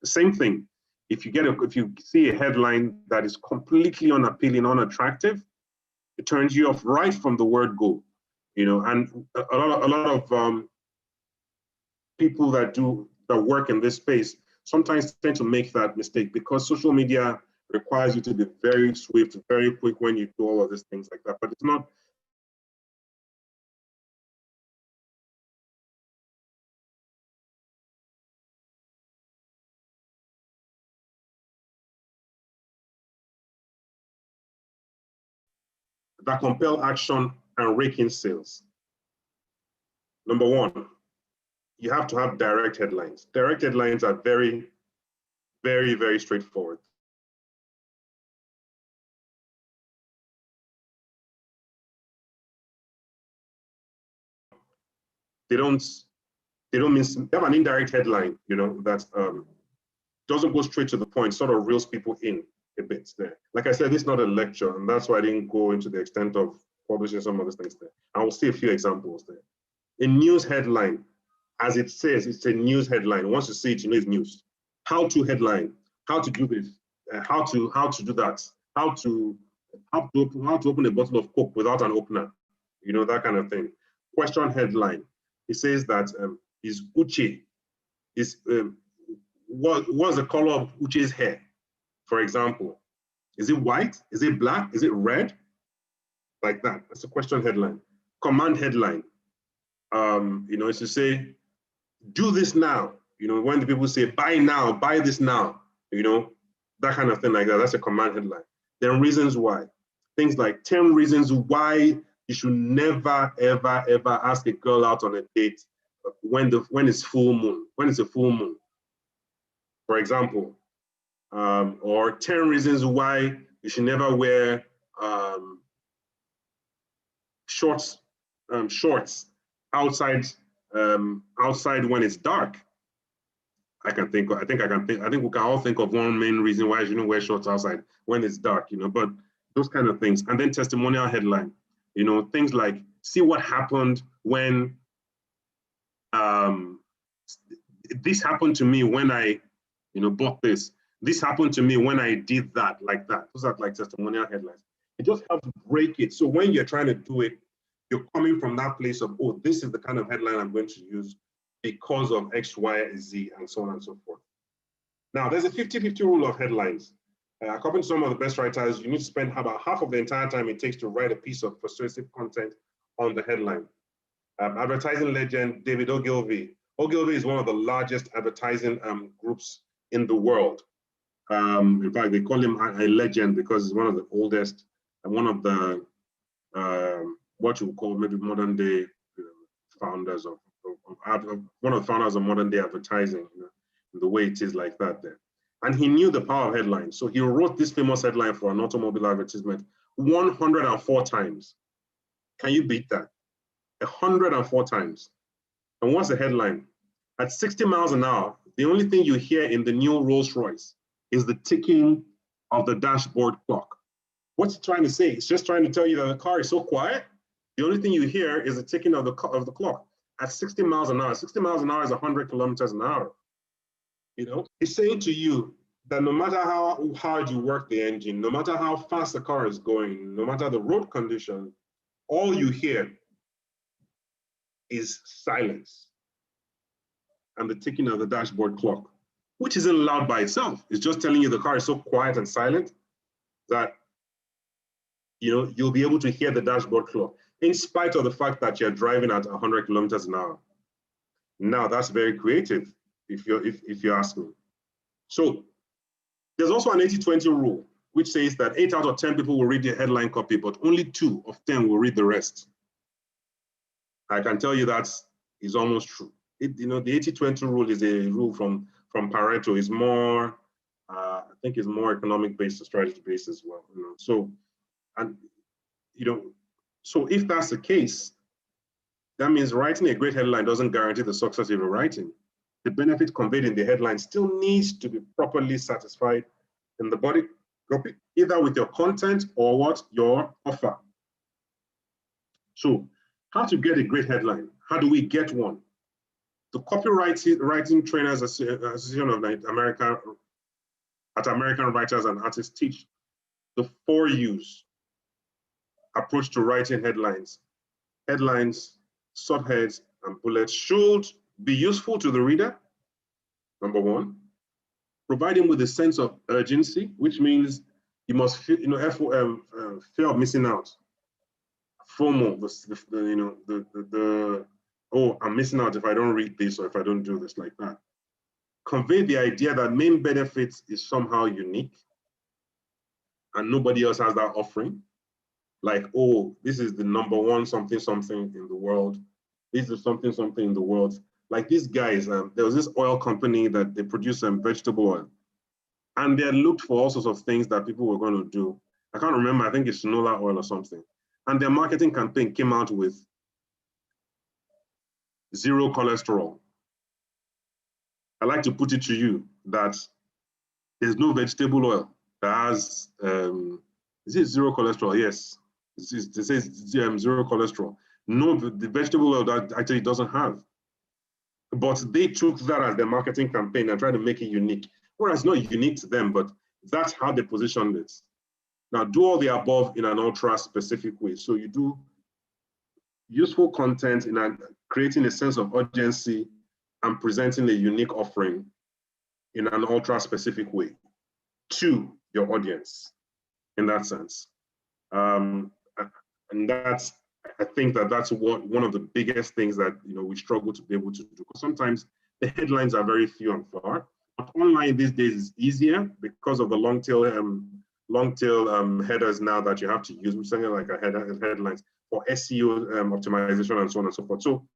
The same thing. If you see a headline that is completely unappealing, unattractive, it turns you off right from the word go. And a lot of people that work in this space sometimes tend to make that mistake, because social media requires you to be very swift, very quick when you do all of these things like that. But it's not. That compel action and rake in sales. Number one, you have to have direct headlines. Direct headlines are very, very, very straightforward. They don't mean, they have an indirect headline, that doesn't go straight to the point, sort of reels people in a bit there. Like I said, this is not a lecture, and that's why I didn't go into the extent of publishing some of these things there. I will see a few examples there. A news headline, as it says, it's a news headline. Once you see it, it's news. How-to headline, how to do this, how to do that, how to open a bottle of Coke without an opener, that kind of thing. Question headline, it says that is Uche, what's the color of Uche's hair, for example? Is it white? Is it black? Is it red? Like that. That's a question headline. Command headline, is to say, do this now. When the people say, buy now, buy this now, that kind of thing like that. That's a command headline. Then reasons why. Things like 10 reasons why you should never, ever, ever ask a girl out on a date when it's full moon, when it's a full moon, for example. Or 10 reasons why you should never wear shorts outside when it's dark. I think we can all think of one main reason why you shouldn't wear shorts outside when it's dark, but those kind of things. And then testimonial headline, things like, see what happened when this happened to me when I, bought this. This happened to me when I did that, like that. Those are like testimonial headlines. It just helps break it. So when you're trying to do it, you're coming from that place of, oh, this is the kind of headline I'm going to use because of X, Y, Z, and so on and so forth. Now, there's a 50-50 rule of headlines. According to some of the best writers, you need to spend about half of the entire time it takes to write a piece of persuasive content on the headline. Advertising legend David Ogilvy. Ogilvy is one of the largest advertising groups in the world. In fact, they call him a legend because he's one of the oldest and one of the what you would call maybe modern day founders of one of the founders of modern day advertising, the way it is like that there. And he knew the power of headlines. So he wrote this famous headline for an automobile advertisement 104 times. Can you beat that? 104 times. And what's the headline? At 60 miles an hour, the only thing you hear in the new Rolls Royce is the ticking of the dashboard clock. What's it trying to say? It's just trying to tell you that the car is so quiet. The only thing you hear is the ticking of the clock at 60 miles an hour. 60 miles an hour is 100 kilometers an hour. It's saying to you that no matter how hard you work the engine, no matter how fast the car is going, no matter the road condition, all you hear is silence and the ticking of the dashboard clock. which isn't loud by itself. It's just telling you the car is so quiet and silent that you'll be able to hear the dashboard clock, in spite of the fact that you're driving at 100 kilometers an hour. Now, that's very creative, if you ask me. So there's also an 80-20 rule, which says that 8 out of 10 people will read the headline copy, but only 2 of 10 will read the rest. I can tell you that is almost true. The 80-20 rule is a rule from Pareto. It's more, I think it's more economic based, strategy based as well. So if that's the case, that means writing a great headline doesn't guarantee the success of your writing. The benefit conveyed in the headline still needs to be properly satisfied in the body copy, either with your content or what your offer. So, how to get a great headline? How do we get one? The Copywriting Trainers Association of America at American Writers and Artists teach the 4 U's approach to writing headlines. Headlines, subheads, and bullets should be useful to the reader, number 1. Provide him with a sense of urgency, which means you must feel, fear of missing out. FOMO, oh, I'm missing out if I don't read this or if I don't do this, like that. Convey the idea that main benefits is somehow unique and nobody else has that offering. Like, oh, this is the number 1 something in the world. This is something in the world. Like these guys, there was this oil company that they produce vegetable oil. And they had looked for all sorts of things that people were going to do. I can't remember, I think it's canola oil or something. And their marketing campaign came out with 0 cholesterol. I like to put it to you that there's no vegetable oil that has, is it 0 cholesterol? Yes, it says 0 cholesterol. No, the vegetable oil that actually doesn't have. But they took that as their marketing campaign and tried to make it unique. Whereas it's not unique to them, but that's how they positioned it. Now, do all the above in an ultra specific way. So you do useful content in creating a sense of urgency and presenting a unique offering in an ultra specific way to your audience in that sense. And that's, I think that's one of the biggest things that we struggle to be able to do. Because sometimes the headlines are very few and far. But online these days is easier because of the long tail headers now that you have to use, which is something like a headlines for SEO optimization and so on and so forth. So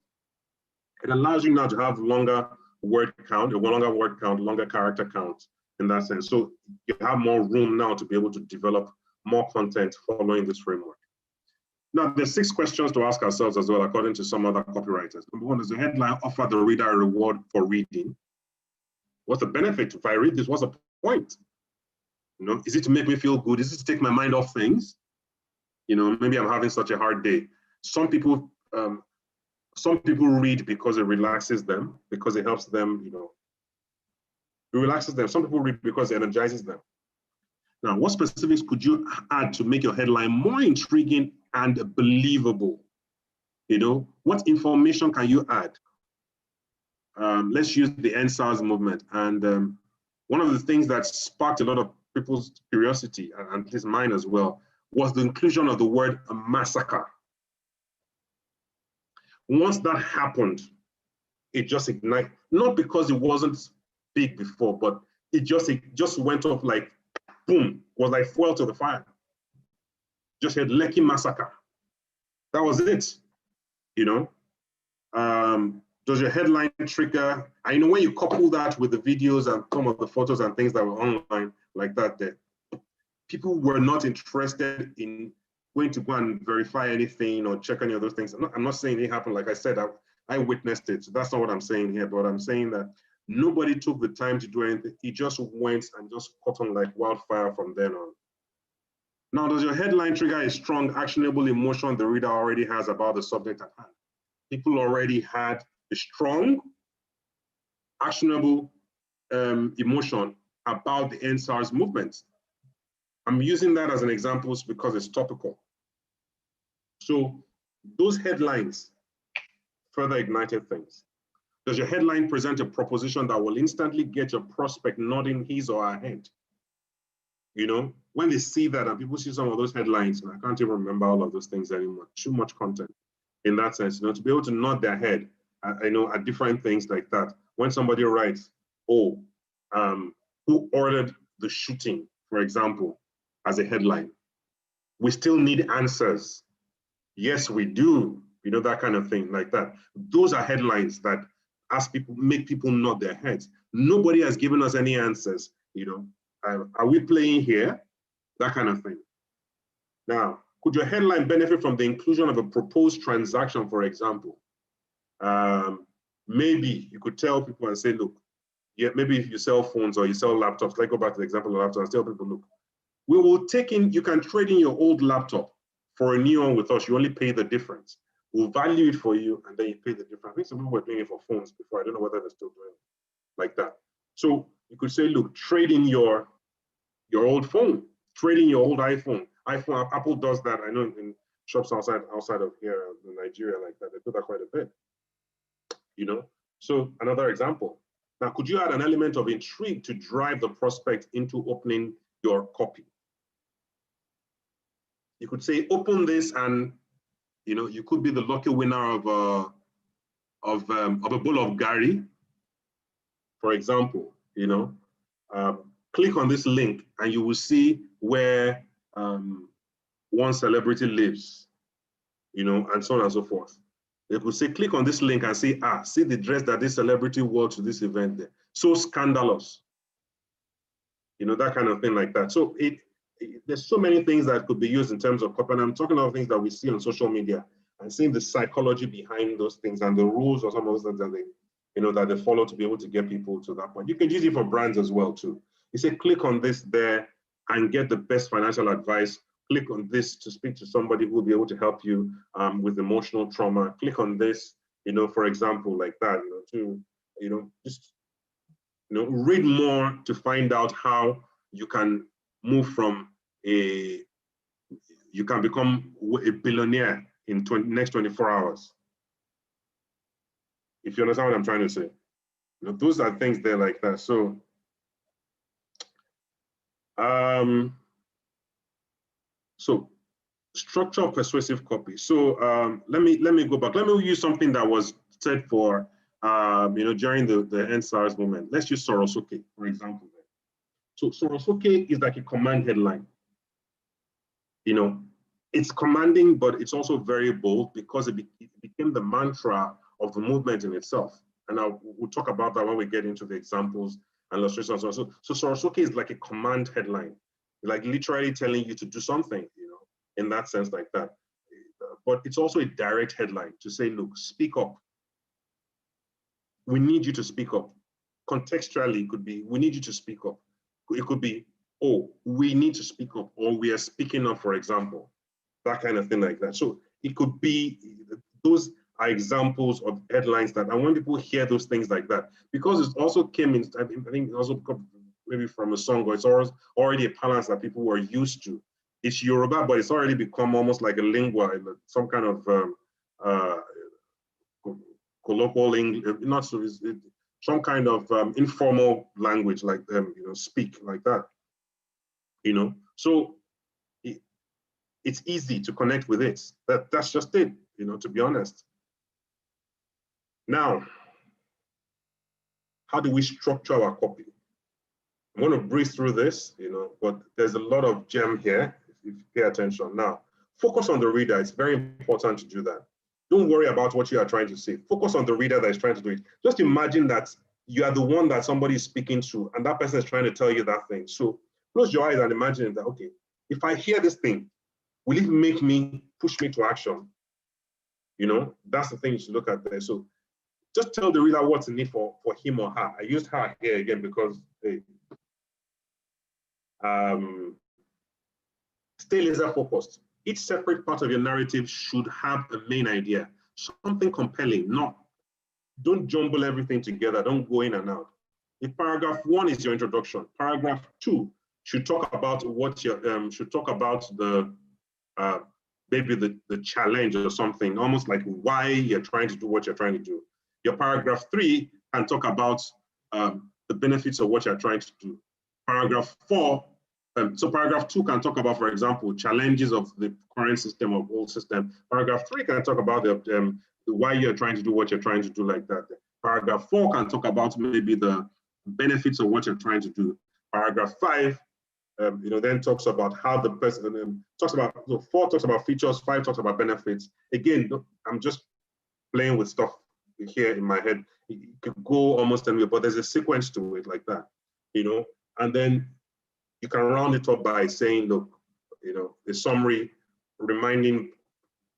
it allows you now to have longer word count, longer character count in that sense. So you have more room now to be able to develop more content following this framework. Now, there's 6 questions to ask ourselves as well, according to some other copywriters. Number 1, does the headline offer the reader a reward for reading? What's the benefit? If I read this, what's the point? Is it to make me feel good? Is it to take my mind off things? Maybe I'm having such a hard day. Some people read because it relaxes them, because it helps them, it relaxes them. Some people read because it energizes them. Now, what specifics could you add to make your headline more intriguing and believable? What information can you add? Let's use the NSARS movement. And one of the things that sparked a lot of people's curiosity, and at least mine as well, was the inclusion of the word massacre. Once that happened, it just ignited, not because it wasn't big before, but it just went off like, boom, was like fuel to the fire. Just had Lekki massacre. That was it, Does your headline trigger, and when you couple that with the videos and some of the photos and things that were online like that, people were not interested in going to go and verify anything or check any of those things. I'm not saying it happened. Like I said, I witnessed it. So that's not what I'm saying here, but I'm saying that nobody took the time to do anything. It just went and just caught on like wildfire from then on. Now, does your headline trigger a strong, actionable emotion the reader already has about the subject at hand? People already had a strong, actionable emotion about the NSARS movement. I'm using that as an example because it's topical. So those headlines further ignited things. Does your headline present a proposition that will instantly get your prospect nodding his or her head? You know, when they see that, and people see some of those headlines, and I can't even remember all of those things anymore, too much content in that sense, you know, to be able to nod their head, I know, at different things like that. When somebody writes, oh, who ordered the shooting, for example, as a headline, we still need answers. Yes, we do. You know, that kind of thing like that. Those are headlines that ask people, make people nod their heads. Nobody has given us any answers, you know. Are we playing here? That kind of thing. Now, could your headline benefit from the inclusion of a proposed transaction, for example? Maybe you could tell people and say, look, yeah, maybe if you sell phones or you sell laptops, let's go back to the example of laptops and tell people, look, we will take in, you can trade in your old laptop for a new one with us. You only pay the difference. We'll value it for you and then you pay the difference. I think some people were doing it for phones before. I don't know whether they're still doing it like that. So you could say, look, trade in your old phone, trade in your old iPhone. Apple does that. I know in shops outside of here in Nigeria like that, they do that quite a bit. You know, so another example. Now, could you add an element of intrigue to drive the prospect into opening your copy? You could say, open this, and you know, you could be the lucky winner of a bowl of Gary, for example. You know, click on this link, and you will see where one celebrity lives. You know, and so on and so forth. They could say, click on this link and say, see the dress that this celebrity wore to this event there. So scandalous. You know, that kind of thing like that. So there's so many things that could be used in terms of copy. And I'm talking about things that we see on social media and seeing the psychology behind those things and the rules or some of those things that they, you know, that they follow to be able to get people to that point. You can use it for brands as well too. You say, click on this there and get the best financial advice. Click on this to speak to somebody who will be able to help you with emotional trauma. Click on this, you know, for example, like that, you know, to, you know, just, you know, read more to find out how you can move from you can become a billionaire in next 24 hours. If you understand what I'm trying to say. You know, those are things there like that. So, so structure of persuasive copy. So let me go back. Let me use something that was said for you know, during the NSARS movement. Let's use Sorosoke, for example. So Sorosoke is like a command headline. You know, it's commanding, but it's also very bold because it became the mantra of the movement in itself. And we'll talk about that when we get into the examples and illustrations. So Sorosoke is like a command headline, like literally telling you to do something, you know, in that sense like that. But it's also a direct headline to say, look, speak up. We need you to speak up. Contextually, it could be, we need you to speak up. It could be, oh, we need to speak up, or we are speaking up, for example, that kind of thing like that. So it could be, those are examples of headlines that, and when people hear those things like that, because it also came in, I think it also maybe from a song, or it's already a balance that people were used to. It's Yoruba, but it's already become almost like a lingua, some kind of colloquial English, not so, some kind of informal language like them, you know, speak like that, you know. So it's easy to connect with it. That's just it, you know, to be honest. Now, how do we structure our copy? I'm going to breeze through this, you know, but there's a lot of gem here if you pay attention. Now, focus on the reader. It's very important to do that. Don't worry about what you are trying to say. Focus on the reader that is trying to do it. Just imagine that you are the one that somebody is speaking to, and that person is trying to tell you that thing. So close your eyes and imagine that, okay, if I hear this thing, will it push me to action? You know, that's the thing you should look at there. So just tell the reader what's in it for him or her. I used her here again because, hey, stay laser focused. Each separate part of your narrative should have a main idea, something compelling. Don't jumble everything together. Don't go in and out. If paragraph 1 is your introduction, paragraph 2 should talk about what your maybe the challenge or something, almost like why you're trying to do what you're trying to do. Your paragraph 3 can talk about the benefits of what you're trying to do. Paragraph 4, so paragraph 2 can talk about, for example, challenges of the current system or old system. Paragraph 3 can talk about the why you're trying to do what you're trying to do, like that. Paragraph 4 can talk about maybe the benefits of what you're trying to do. Paragraph 5, then talks about how the person talks about. So 4 talks about features, 5 talks about benefits. Again, I'm just playing with stuff here in my head. It could go almost anywhere, but there's a sequence to it, like that, and then you can round it up by saying, look, a summary, reminding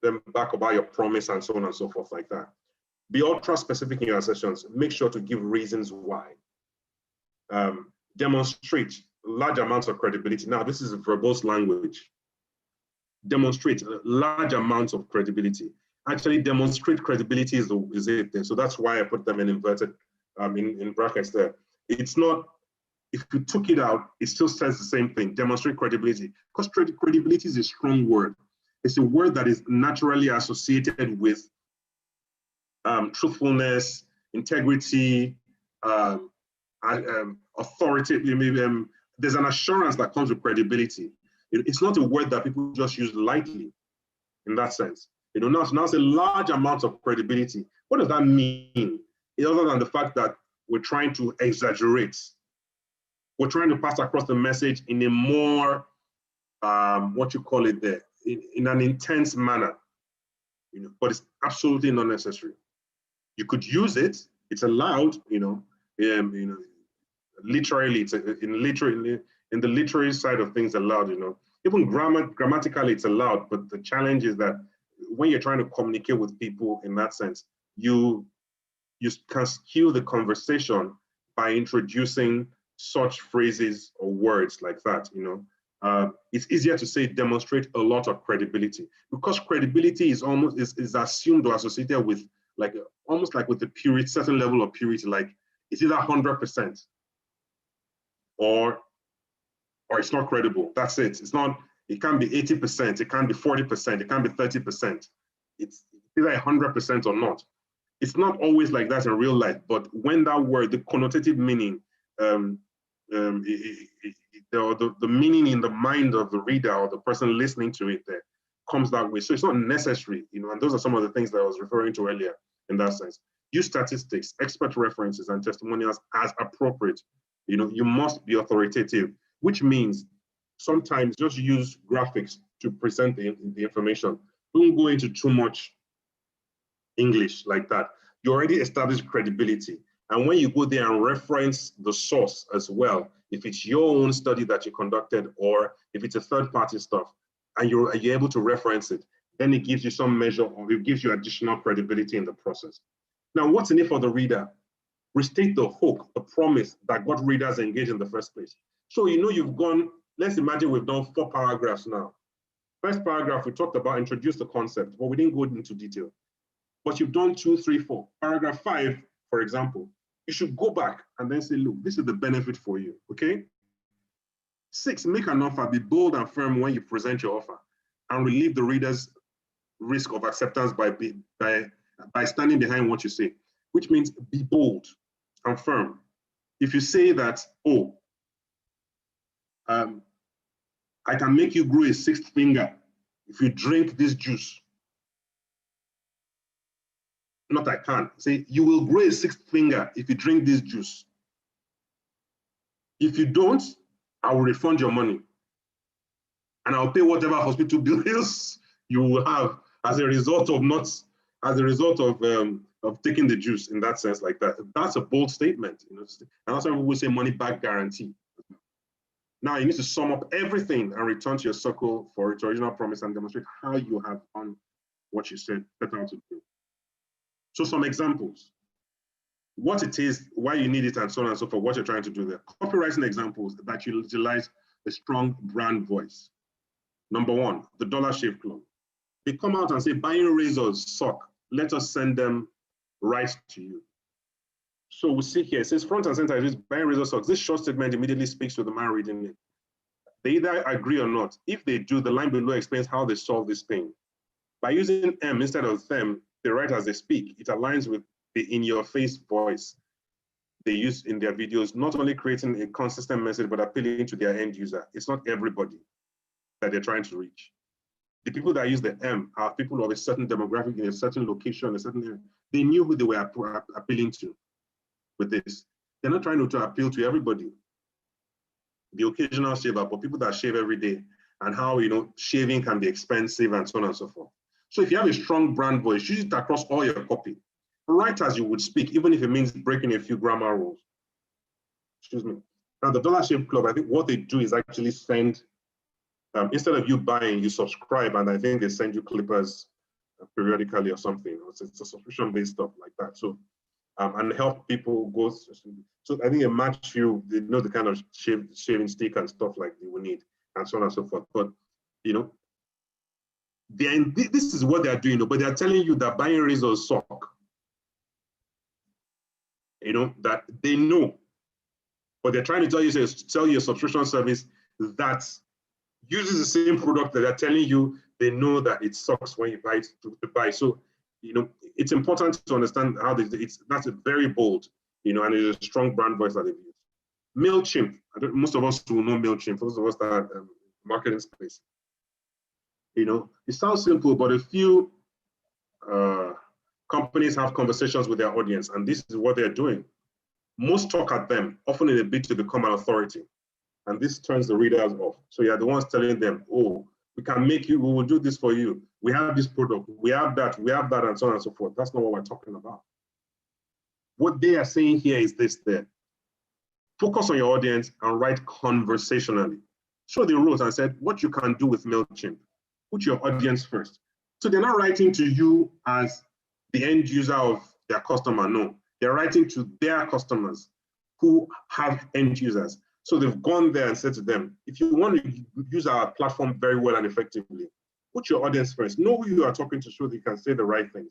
them back about your promise and so on and so forth, like that. Be ultra specific in your sessions. Make sure to give reasons why. Demonstrate large amounts of credibility. Now, this is verbose language. Demonstrate large amounts of credibility. Actually, demonstrate credibility is it there. So that's why I put them in inverted, in brackets there. It's not, if you took it out, it still says the same thing. Demonstrate credibility. Because credibility is a strong word. It's a word that is naturally associated with truthfulness, integrity, authority. There's an assurance that comes with credibility. It's not a word that people just use lightly in that sense. Now it's a large amount of credibility. What does that mean? Other than the fact that we're trying to exaggerate, we're trying to pass across the message in a more, what you call it there, in an intense manner, but it's absolutely not necessary. You could use it, it's allowed, literally, it's in the literary side of things allowed, Even grammatically it's allowed, but the challenge is that when you're trying to communicate with people in that sense, you can skew the conversation by introducing such phrases or words like that, It's easier to say demonstrate a lot of credibility, because credibility is almost is assumed or associated with almost like with the purity, certain level of purity, like it's either 100% or it's not credible. That's it. It's not, it can't be 80%, it can't be 40%, it can't be 30%. It's either 100% or not. It's not always like that in real life, but when that word, the connotative meaning, the meaning in the mind of the reader or the person listening to it there comes that way. So it's not necessary, and those are some of the things that I was referring to earlier in that sense. Use statistics, expert references, and testimonials as appropriate. You must be authoritative, which means sometimes just use graphics to present the information. Don't go into too much English like that. You already established credibility. And when you go there and reference the source as well, if it's your own study that you conducted, or if it's a third-party stuff, and you're able to reference it, then it gives you some measure, or it gives you additional credibility in the process. Now, what's in it for the reader? Restate the hook, the promise that got readers engaged in the first place. So, you've gone, let's imagine we've done 4 paragraphs now. First paragraph, we talked about introduce the concept, but we didn't go into detail. But you've done 2, 3, 4. Paragraph 5, for example, you should go back and then say, look, this is the benefit for you, okay? 6, make an offer, be bold and firm when you present your offer, and relieve the reader's risk of acceptance by standing behind what you say, which means be bold and firm. If you say that, I can make you grow a 6th finger if you drink this juice. Not I can. Say, you will grow a 6th finger if you drink this juice. If you don't, I will refund your money. And I'll pay whatever hospital bills you will have as a result of taking the juice in that sense like that. That's a bold statement. And that's why we say money back guarantee. Now you need to sum up everything and return to your circle for its original promise and demonstrate how you have done what you said set out to do. So some examples, what it is, why you need it, and so on and so forth, what you're trying to do there. Copywriting examples that you utilize a strong brand voice. Number 1, the Dollar Shave Club. They come out and say, buying razors suck. Let us send them right to you. So we see here, it says front and center, it is buying razors sucks. This short statement immediately speaks to the man reading it. They either agree or not. If they do, the line below explains how they solve this thing. By using M instead of them, they write as they speak. It aligns with the in-your-face voice they use in their videos, not only creating a consistent message, but appealing to their end user. It's not everybody that they're trying to reach. The people that use the M are people of a certain demographic in a certain location, a certain area. They knew who they were appealing to with this. They're not trying to appeal to everybody. The occasional shaver, but people that shave every day, and how, you know, shaving can be expensive and so on and so forth. So if you have a strong brand voice, use it across all your copy. Write as you would speak, even if it means breaking a few grammar rules. Excuse me. Now, the Dollar Shave Club, I think what they do is actually send, instead of you buying, you subscribe, and I think they send you clippers periodically or something. It's a subscription-based stuff like that. So, and help people go. So I think a match you, they know the kind of shaving stick and stuff like they will need, and so on and so forth. But, you know, this is what they are doing, but they are telling you that buying razors suck. You know, that they know, but they're trying to tell you, sell you a subscription service that uses the same product that they're telling you they know that it sucks when you buy it to buy. So, you know, it's important to understand how that's a very bold, you know, and it's a strong brand voice that they've used. MailChimp, most of us will know MailChimp, for those of us that are marketing space. You know, it sounds simple, but a few companies have conversations with their audience, and this is what they're doing. Most talk at them, often in a bid to become an authority, and this turns the readers off. So you're the ones telling them, oh, we can make you, we will do this for you. We have this product, we have that, and so on and so forth. That's not what we're talking about. What they are saying here is this there. Focus on your audience and write conversationally. So they wrote and said, what you can do with MailChimp, put your audience first. So they're not writing to you as the end user of their customer, no. They're writing to their customers who have end users. So they've gone there and said to them, if you want to use our platform very well and effectively, put your audience first. Know who you are talking to so that you can say the right things.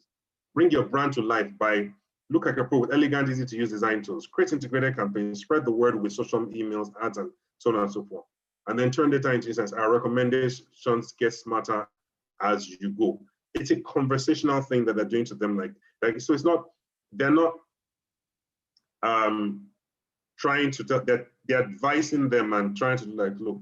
Bring your brand to life by look like a pro with elegant, easy to use design tools, create integrated campaigns, spread the word with social emails, ads, and so on and so forth. And then turn data into insights. Our recommendations get smarter as you go. It's a conversational thing that they're doing to them. Like so it's not, they're not trying to, they're advising them and trying to like, look,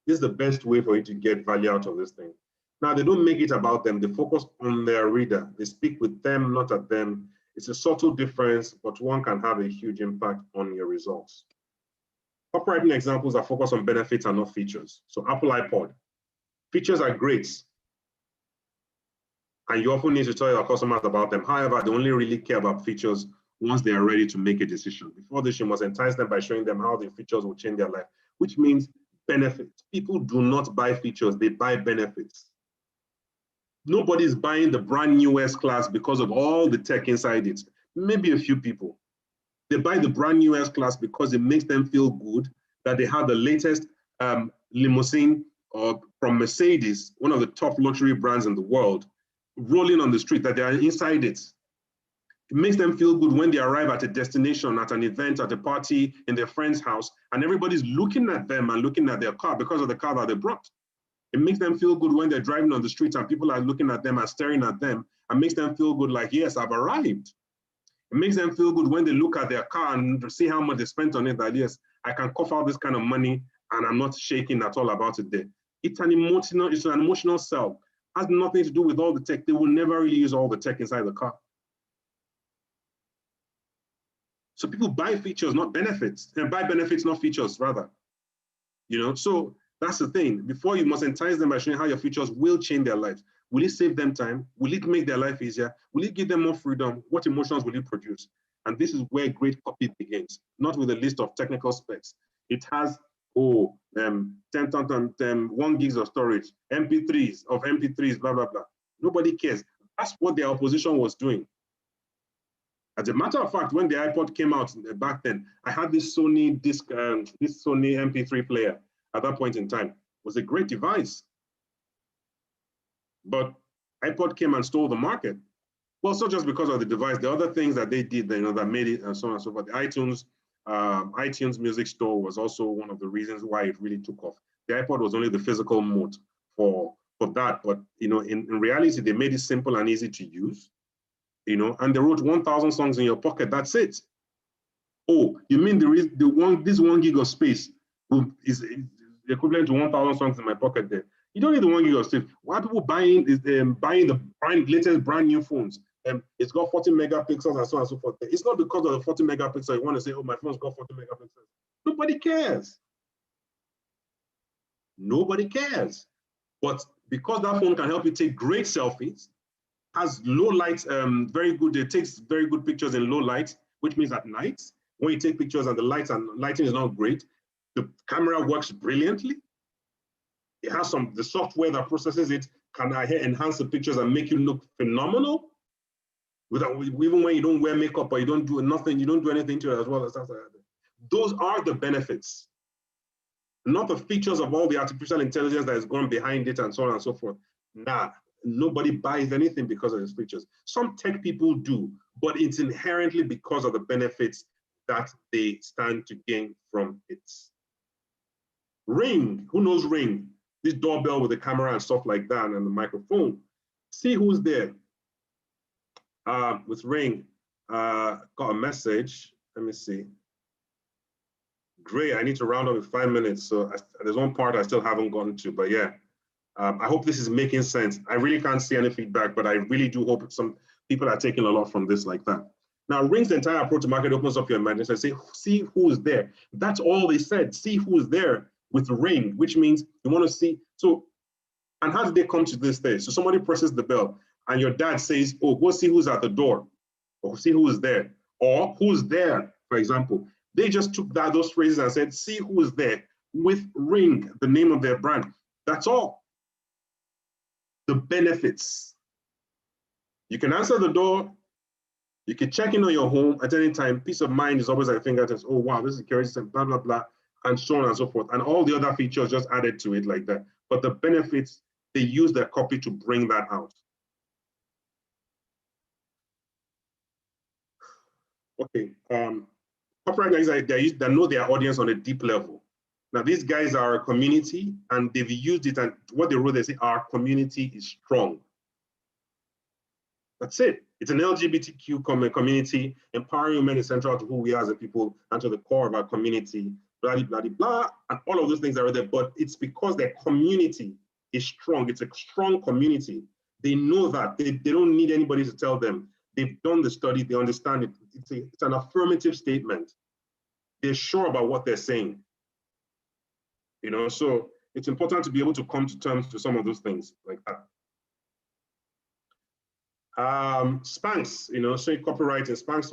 this is the best way for you to get value out of this thing. Now, they don't make it about them. They focus on their reader. They speak with them, not at them. It's a subtle difference, but one can have a huge impact on your results. Copywriting examples are focused on benefits and not features. So Apple iPod, features are great, and you often need to tell your customers about them. However, they only really care about features once they are ready to make a decision. Before this, you must entice them by showing them how the features will change their life, which means benefits. People do not buy features, they buy benefits. Nobody's buying the brand new S-Class because of all the tech inside it. Maybe a few people. They buy the brand new S-Class because it makes them feel good that they have the latest limousine from Mercedes, one of the top luxury brands in the world, rolling on the street, that they are inside it. It makes them feel good when they arrive at a destination, at an event, at a party, in their friend's house, and everybody's looking at them and looking at their car because of the car that they brought. It makes them feel good when they're driving on the streets and people are looking at them and staring at them, and makes them feel good like, yes, I've arrived. It makes them feel good when they look at their car and see how much they spent on it, that yes, I can cough out this kind of money and I'm not shaking at all about it there. It's an emotional sell. It has nothing to do with all the tech. They will never really use all the tech inside the car. So people buy features, not benefits, and buy benefits, not features, rather. You know, so that's the thing. Before, you must entice them by showing how your features will change their lives. Will it save them time? Will it make their life easier? Will it give them more freedom? What emotions will it produce? And this is where great copy begins, not with a list of technical specs. It has, 1 gigs of storage, MP3s, blah, blah, blah. Nobody cares. That's what their opposition was doing. As a matter of fact, when the iPod came out back then, I had this Sony this Sony MP3 player at that point in time. It was a great device. But iPod came and stole the market. Well, so just because of the device, the other things that they did, you know, that made it and so on and so forth. The iTunes Music Store was also one of the reasons why it really took off. The iPod was only the physical mode for that, but you know, in reality, they made it simple and easy to use. you know, and they wrote 1,000 songs in your pocket. That's it. Oh, you mean this 1 gig of space is equivalent to 1,000 songs in my pocket there? You don't need the 1 gig of space. Why are people buying the latest brand new phones? It's got 40 megapixels and so on and so forth. It's not because of the 40 megapixels you want to say, oh, my phone's got 40 megapixels. Nobody cares. Nobody cares. But because that phone can help you take great selfies, has low light, very good, it takes very good pictures in low light, which means at night, when you take pictures and the lighting is not great, the camera works brilliantly. It has the software that processes it can enhance the pictures and make you look phenomenal. Even when you don't wear makeup or you don't do nothing, you don't do anything to it as well as stuff like that. Those are the benefits, not the features of all the artificial intelligence that is going behind it and so on and so forth. Nah, nobody buys anything because of these features. Some tech people do, but it's inherently because of the benefits that they stand to gain from it. Ring, who knows Ring? This doorbell with the camera and stuff like that and the microphone. See who's there. With Ring, got a message. Let me see. Great, I need to round up in 5 minutes. So there's one part I still haven't gotten to, but yeah. I hope this is making sense. I really can't see any feedback, but I really do hope some people are taking a lot from this like that. Now, Ring's entire approach to market opens up your imagination and say, see who's there. That's all they said, see who's there with Ring, which means you want to see. So, and how did they come to this stage? So somebody presses the bell and your dad says, oh, go see who's at the door, or see who is there, or who's there, for example. They just took those phrases and said, see who is there with Ring, the name of their brand. That's all. The benefits. You can answer the door. You can check in on your home at any time. Peace of mind is always at fingertips. Oh, wow, this is security, blah, blah, blah, and so on and so forth. And all the other features just added to it like that. But the benefits, they use their copy to bring that out. Okay, corporate guys, they know their audience on a deep level. Now, these guys are a community, and they've used it, and what they wrote, they say, our community is strong. That's it. It's an LGBTQ community. Empowering women is central to who we are as a people and to the core of our community, blah, blah, blah, blah, and all of those things are there, but it's because their community is strong. It's a strong community. They know that. They don't need anybody to tell them. They've done the study. They understand it. It's an affirmative statement. They're sure about what they're saying. You know, so it's important to be able to come to terms with some of those things like that. Spanx, you know, so copywriting, Spanx.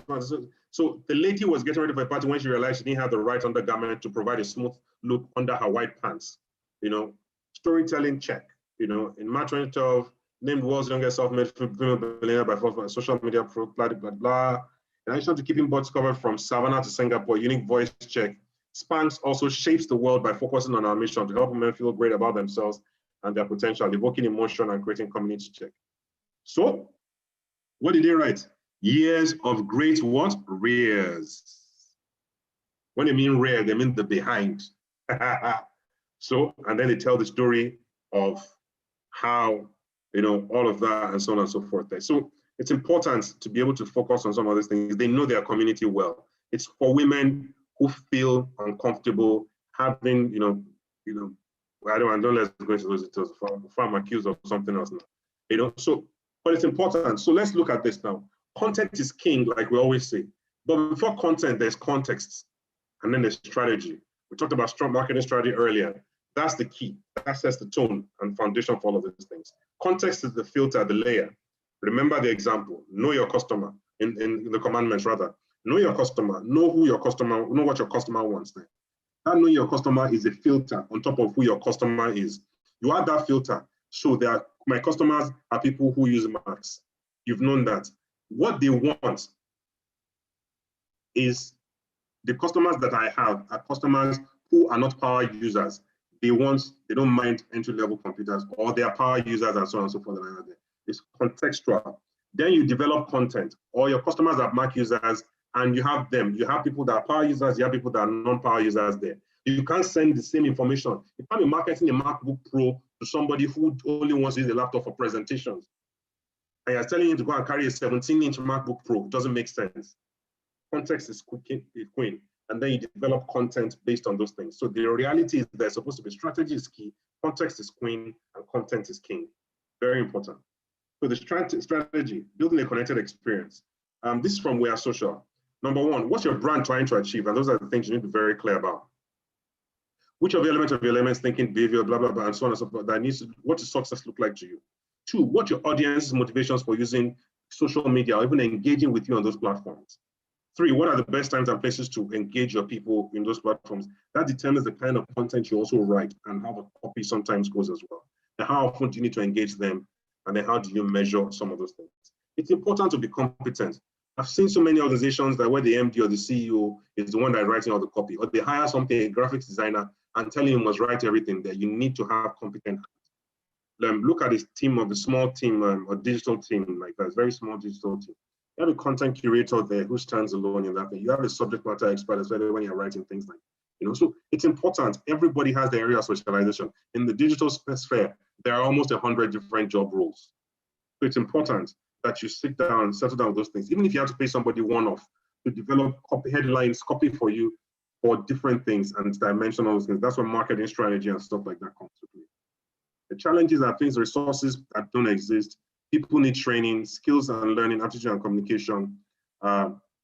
So the lady was getting ready for a party when she realized she didn't have the right undergarment to provide a smooth look under her white pants. You know, storytelling check. You know, in March 2012, named world's youngest self-made female billionaire by social media pro, blah, blah, blah. In addition to keeping butts covered from Savannah to Singapore, unique voice check. Spanx also shapes the world by focusing on our mission to help women feel great about themselves and their potential, evoking emotion and creating community check. So, what did they write? Years of great what? Rears. When they mean rare, they mean the behind. So, and then they tell the story of how, you know, all of that and so on and so forth. So it's important to be able to focus on some of these things. They know their community well. It's for women who feel uncomfortable having, you know, I don't let's go into those details if I'm accused of something else now. You know, so, but it's important. So let's look at this now. Content is king, like we always say. But before content, there's context, and then there's strategy. We talked about strong marketing strategy earlier. That's the key. That sets the tone and foundation for all of these things. Context is the filter, the layer. Remember the example. Know your customer in the commandments, rather. Know your customer. Know who your customer. Know what your customer wants. That know your customer is a filter on top of who your customer is. You add that filter. So my customers are people who use Macs. You've known that. What they want is the customers that I have are customers who are not power users. They don't mind entry-level computers, or they are power users and so on and so forth. It's contextual. Then you develop content, or your customers are Mac users, and you have them. You have people that are power users, you have people that are non-power users there. You can't send the same information. If I'm marketing a MacBook Pro to somebody who only wants to use a laptop for presentations, and you're telling him to go and carry a 17-inch MacBook Pro. It doesn't make sense. Context is queen, and then you develop content based on those things. So the reality is there's supposed to be strategy is key, context is queen, and content is king. Very important. So the strategy, building a connected experience. This is from We Are Social. Number one, what's your brand trying to achieve? And those are the things you need to be very clear about. Which of the elements, thinking, behavior, blah, blah, blah, and so on and so forth, what does success look like to you? Two, what your audience's motivations for using social media or even engaging with you on those platforms? Three, what are the best times and places to engage your people in those platforms? That determines the kind of content you also write and how the copy sometimes goes as well. And how often do you need to engage them? And then how do you measure some of those things? It's important to be competent. I've seen so many organizations that where the MD or the CEO is the one that's writing all the copy, or they hire something, a graphics designer, and tell him must write everything there. You need to have competent hands. Look at this team of the small team or digital team, like that, very small digital team. You have a content curator there who stands alone in that thing. You have a subject matter expert as well when you're writing things like, so it's important. Everybody has their area of specialization. In the digital sphere, there are almost 100 different job roles. So it's important that you sit down and settle down those things. Even if you have to pay somebody one-off to develop copy headlines, copy for you for different things and dimension all those things. That's where marketing strategy and stuff like that comes to play. The challenges are things, resources that don't exist. People need training, skills and learning, aptitude and communication,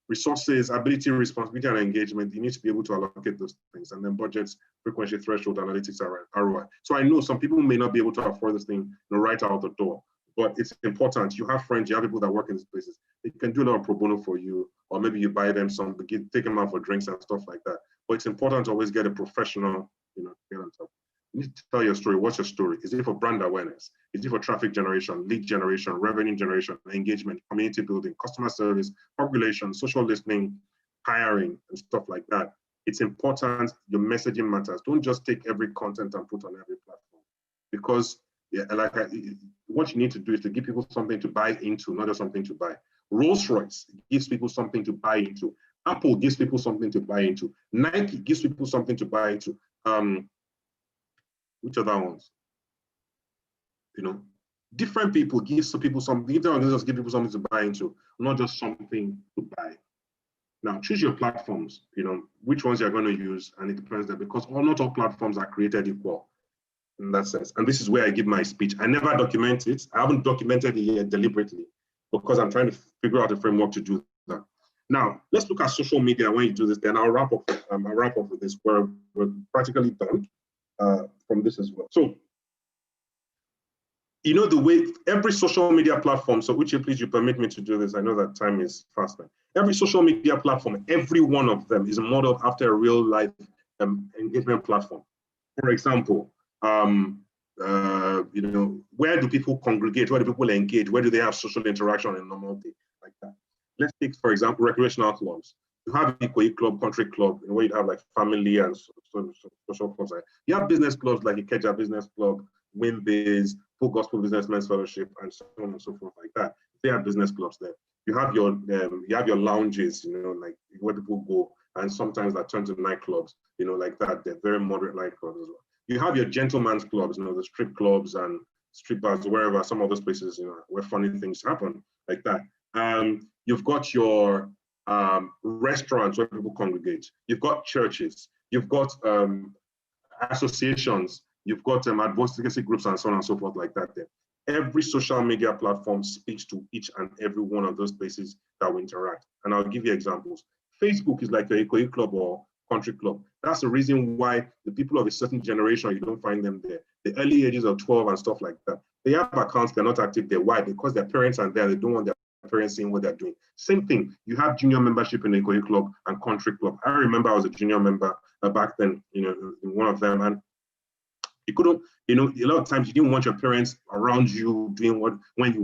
resources, ability, responsibility, and engagement. You need to be able to allocate those things. And then budgets, frequency, threshold, analytics, ROI. So I know some people may not be able to afford this thing right out the door, but it's important. You have friends, you have people that work in these places. They can do a lot of pro bono for you, or maybe you buy them some, take them out for drinks and stuff like that. But it's important to always get a professional, to get on top. You need to tell your story. What's your story? Is it for brand awareness? Is it for traffic generation, lead generation, revenue generation, engagement, community building, customer service, population, social listening, hiring, and stuff like that? It's important. Your messaging matters. Don't just take every content and put on every platform, because what you need to do is to give people something to buy into, not just something to buy. Rolls-Royce gives people something to buy into. Apple gives people something to buy into. Nike gives people something to buy into. Which other ones? Different people give people something. Different organizations give people something to buy into, not just something to buy. Now, choose your platforms. Which ones you're going to use, and it depends there, because not all platforms are created equal in that sense. And this is where I give my speech. I never document it. I haven't documented it yet deliberately, because I'm trying to figure out a framework to do that. Now, let's look at social media when you do this. Then I'll wrap up. I'll wrap up with this. We're practically done. From this as well. So, the way every social media platform, so Uche, please, you permit me to do this. I know that time is fast. Every social media platform, every one of them is modeled after a real life engagement platform. For example, where do people congregate? Where do people engage? Where do they have social interaction in normal day like that? Let's take, for example, recreational clubs. You have Ikoyi Club, Country Club, where you have like family and social clubs. You have business clubs like Ikeja Business Club, Winbiz, Full Gospel Businessmen's Fellowship, and so on and so forth like that. They have business clubs there. You have your lounges, like where people go, and sometimes that turn to nightclubs, like that. They're very moderate nightclubs as well. You have your gentleman's clubs, the strip clubs and strip bars, wherever, some of those places, where funny things happen like that. You've got your restaurants where people congregate. You've got churches. You've got associations. You've got advocacy groups and so on and so forth like that. There. Every social media platform speaks to each and every one of those places that we interact. And I'll give you examples. Facebook is like a Ikoyi Club or Country Club. That's the reason why the people of a certain generation, you don't find them there. The early ages of 12 and stuff like that. They have accounts, they're not active there. Why? Because their parents are there. They don't want their parents seeing what they're doing. Same thing. You have junior membership in Ikoyi Club and Country Club. I remember I was a junior member back then, in one of them, and you couldn't, a lot of times you didn't want your parents around you doing what you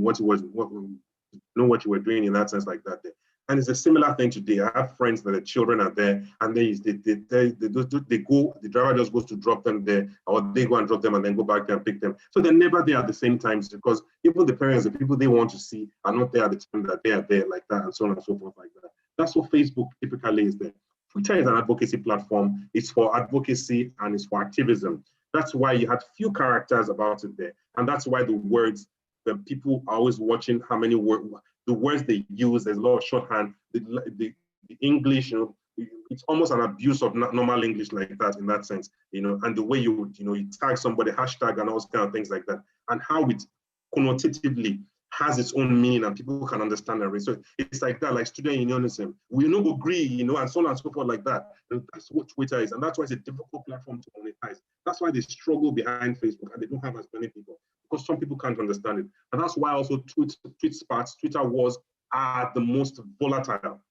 were doing in that sense like that. And it's a similar thing today. I have friends that the children are there, and they go, the driver just goes to drop them there, or they go and drop them and then go back there and pick them. So they're never there at the same times, because even the parents, the people they want to see, are not there at the time that they are there like that, and so on and so forth like that. That's what Facebook typically is there. Twitter is an advocacy platform. It's for advocacy and it's for activism. That's why you had few characters about it there. And that's why the words when people are always watching how many the words they use. There's a lot of shorthand. The English, you know, it's almost an abuse of normal English like that, in that sense, you know, and the way you tag somebody, hashtag and all those kind of things like that, and how it connotatively has its own meaning and people can understand it. So it's like that, like student unionism. We know agree, you know, and so on and so forth like that. And that's what Twitter is, and that's why it's a difficult platform to monetize. That's why they struggle behind Facebook and they don't have as many people, because some people can't understand it. And that's why also tweet sparks, Twitter wars are the most volatile.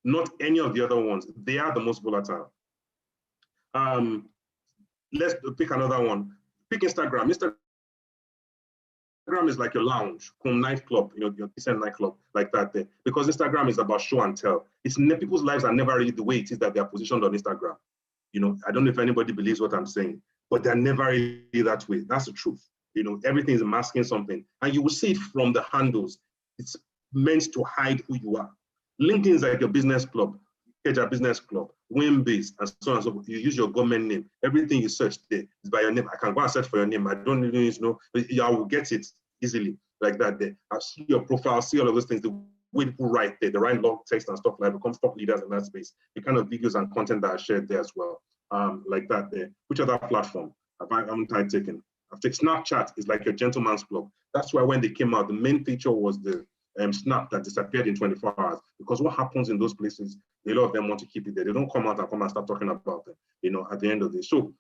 Not any of the other ones. They are the most volatile. Let's pick another one. Pick Instagram. Instagram is like your lounge, nightclub, you know, your decent nightclub like that there. Because Instagram is about show and tell. People's lives are never really the way it is that they are positioned on Instagram. You know, I don't know if anybody believes what I'm saying, but they're never really that way. That's the truth. You know, everything is masking something. And you will see it from the handles. It's meant to hide who you are. LinkedIn is like your business club, Keja Business Club, Winbase, and so on and so forth. You use your government name. Everything you search there is by your name. I can go and search for your name. I don't really know, but I will get it easily like that there. I'll see your profile, see all of those things, the way people write there, the right long text and stuff like that, become top leaders in that space, the kind of videos and content that are shared there as well, like that there. Which other platform haven't I taken? I've taken Snapchat is like your gentleman's club. That's why when they came out, the main feature was the Snap that disappeared in 24 hours, because what happens in those places, a lot of them want to keep it there. They don't come out and start talking about it, you know, at the end of the day. So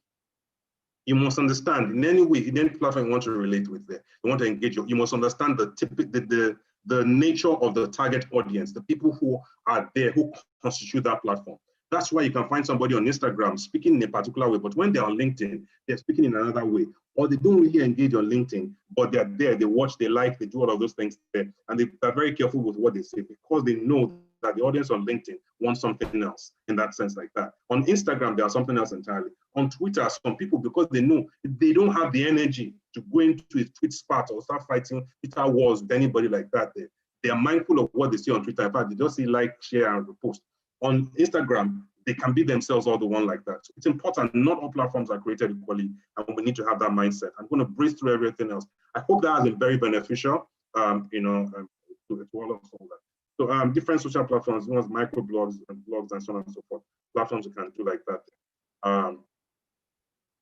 you must understand, in any way, in any platform you want to relate with there, you want to engage, you must understand the nature of the target audience, the people who are there, who constitute that platform. That's why you can find somebody on Instagram speaking in a particular way, but when they're on LinkedIn, they're speaking in another way, or they don't really engage on LinkedIn, but they're there, they watch, they like, they do all of those things there, and they're very careful with what they say, because they know that the audience on LinkedIn wants something else in that sense like that. On Instagram, there's something else entirely. On Twitter, some people, because they know they don't have the energy to go into a tweet spat or start fighting Twitter wars with anybody like that, they are mindful of what they see on Twitter. In fact, they just see like, share, and repost. On Instagram, they can be themselves all the one like that. So it's important. Not all platforms are created equally, and we need to have that mindset. I'm going to breeze through everything else. I hope that has been very beneficial, you know, to all of that. So different social platforms, ones microblogs and blogs and so on and so forth. Platforms you can do like that.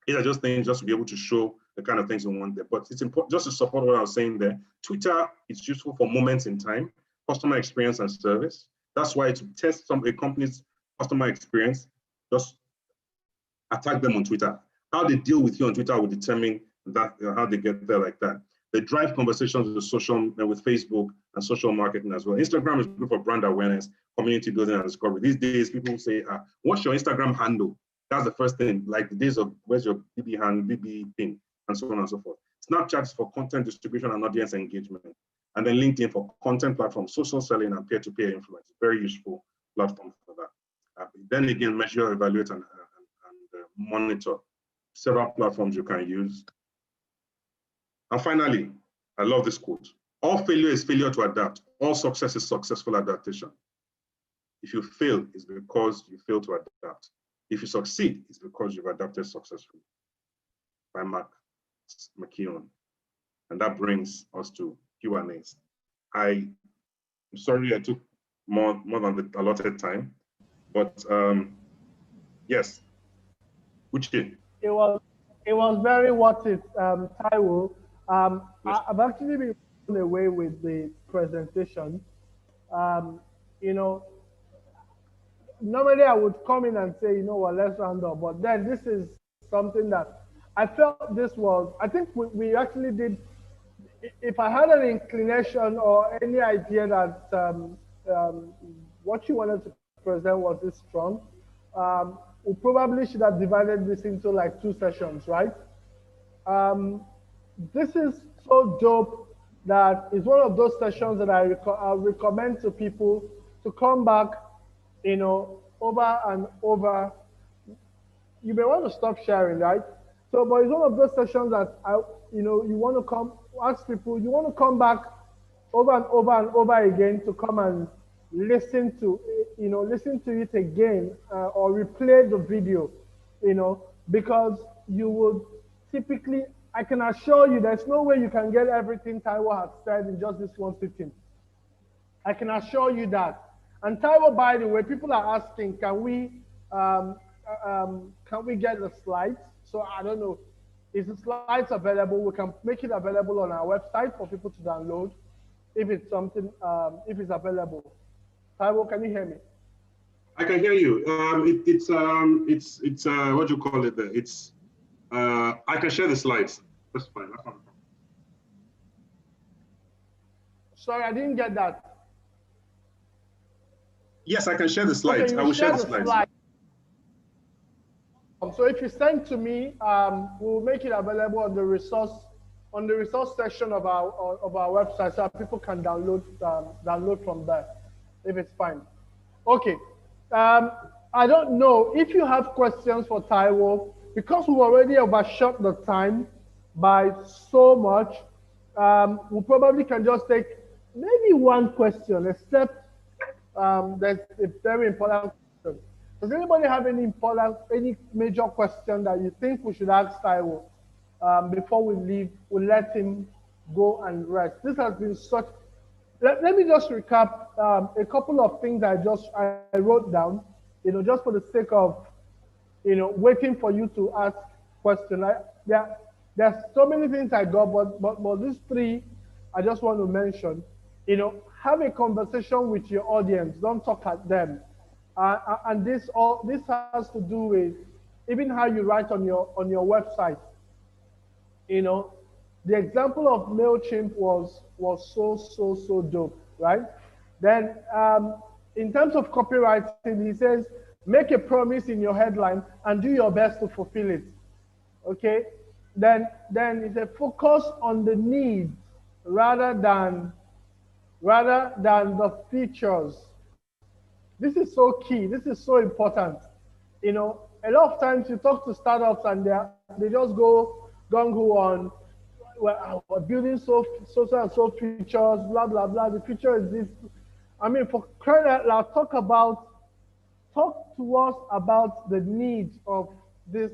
These are just things just to be able to show the kind of things we want there. But it's important just to support what I was saying there. Twitter is useful for moments in time, customer experience and service. That's why to test a company's customer experience, just attack them on Twitter. How they deal with you on Twitter will determine that how they get there like that. They drive conversations with with Facebook and social marketing as well. Instagram is good for brand awareness, community building, and discovery. These days, people say, "What's your Instagram handle?" That's the first thing. Like the days of where's your BB pin, and so on and so forth. Snapchat is for content distribution and audience engagement. And then LinkedIn for content platform, social selling, and peer-to-peer influence. Very useful platform for that. Then again, measure, evaluate, and monitor. Several platforms you can use. And finally, I love this quote. All failure is failure to adapt. All success is successful adaptation. If you fail, it's because you fail to adapt. If you succeed, it's because you've adapted successfully. By Mark McKeown. And that brings us to Q&As. I'm sorry I took more than the allotted time, but yes, Uche. It was very worth it, Taiwo. Yes. I've actually been blown away with the presentation. You know, normally I would come in and say, you know what, let's round up. But then this is something that I felt this was, I think we actually did. If I had an inclination or any idea that what you wanted to present was this strong, we probably should have divided this into like 2 sessions, right? This is so dope that it's one of those sessions that I recommend to people to come back, you know, over and over. You may want to stop sharing, right? So, but it's one of those sessions that you know, you want to ask people, you want to come back over and over and over again to come and listen to, you know, listen to it again or replay the video, you know, because you would typically I can assure you there's no way you can get everything Taiwo has said in just this one sitting. I can assure you that. And Taiwo, by the way, people are asking, um, can we get the slides? So I don't know, is the slides available? We can make it available on our website for people to download if it's something, if it's available. Taiwo, can you hear me? I can hear you. It's what do you call it? It's I can share the slides. That's fine. That's fine. Sorry, I didn't get that. Yes, I can share the slides. Okay, I will share the slides. So if you send to me, we'll make it available on the resource section of our website, so people can download from there, if it's fine. Okay. I don't know if you have questions for Taiwo, because we already overshot the time by so much. We probably can just take maybe one question, except that's a very important question. Does anybody have any major question that you think we should ask Taiwo before we leave? We'll let him go and rest. This has been such. Let me just recap a couple of things I wrote down, just for the sake of, waiting for you to ask questions. There's so many things I got, but these three I just want to mention. Have a conversation with your audience. Don't talk at them. And this has to do with even how you write on your website. The example of MailChimp was so dope, right? Then in terms of copywriting, he says, make a promise in your headline and do your best to fulfill it. Okay? Then he said, focus on the needs rather than the features. This is so key. This is so important. A lot of times you talk to startups and they just go gung-ho on, well, we're building so and so features, blah, blah, blah. The feature is this. I mean, for crying out loud, talk to us about the needs of the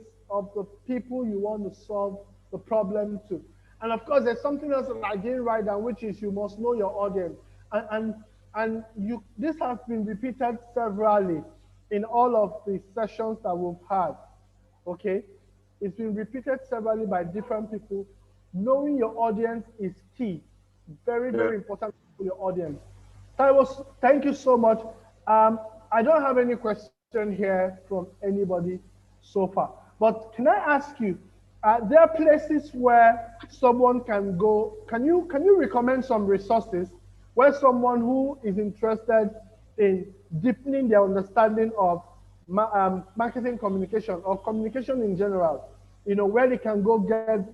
people you want to solve the problem to. And of course, there's something else that I didn't write down, which is you must know your audience. And this has been repeated severally in all of the sessions that we've had. Okay, it's been repeated severally by different people. Knowing your audience is key. Very, very important for your audience. Taiwo, thank you so much. I don't have any question here from anybody so far. But can I ask you, there are places where someone can go. Can you recommend some resources where someone who is interested in deepening their understanding of marketing communication or communication in general, where they can go get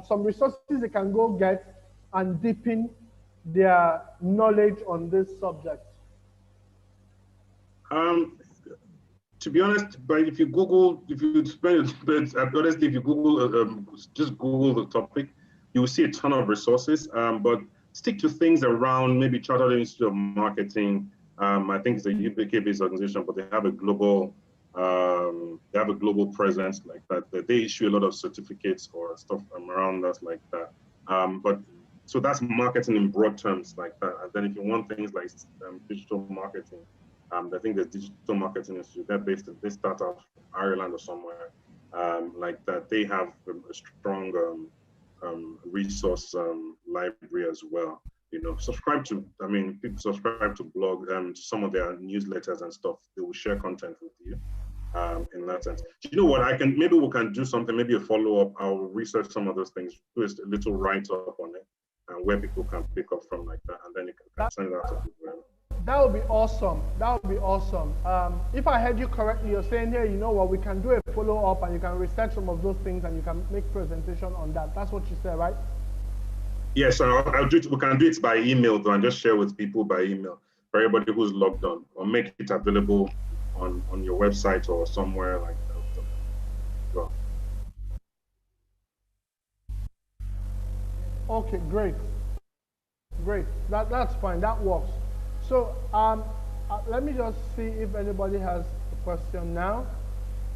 some resources they can go get and deepen their knowledge on this subject? To be honest, but if you just Google the topic, you will see a ton of resources. But stick to things around maybe Chartered Institute of Marketing. I think it's a UK-based organization, but they have a global presence like that. They issue a lot of certificates or stuff around us like that. But so that's marketing in broad terms like that. And then if you want things like digital marketing, I think the Digital Marketing Institute, they start out in Ireland or somewhere like that. They have a strong resource library as well. People subscribe to blog to some of their newsletters and stuff. They will share content with you in that sense. You know what? Maybe we can do something, maybe a follow-up. I'll research some of those things, do a little write-up on it, and where people can pick up from like that, and then you can send it out to people. That would be awesome. That would be awesome. If I heard you correctly, you're saying here, you know what, we can do a follow-up and you can research some of those things and you can make presentation on that. That's what you said, right? Yes, I'll do it. We can do it by email though, and just share with people by email for everybody who's logged on, or make it available on your website or somewhere like that. Well. Okay, great. That's fine. That works. So let me just see if anybody has a question now.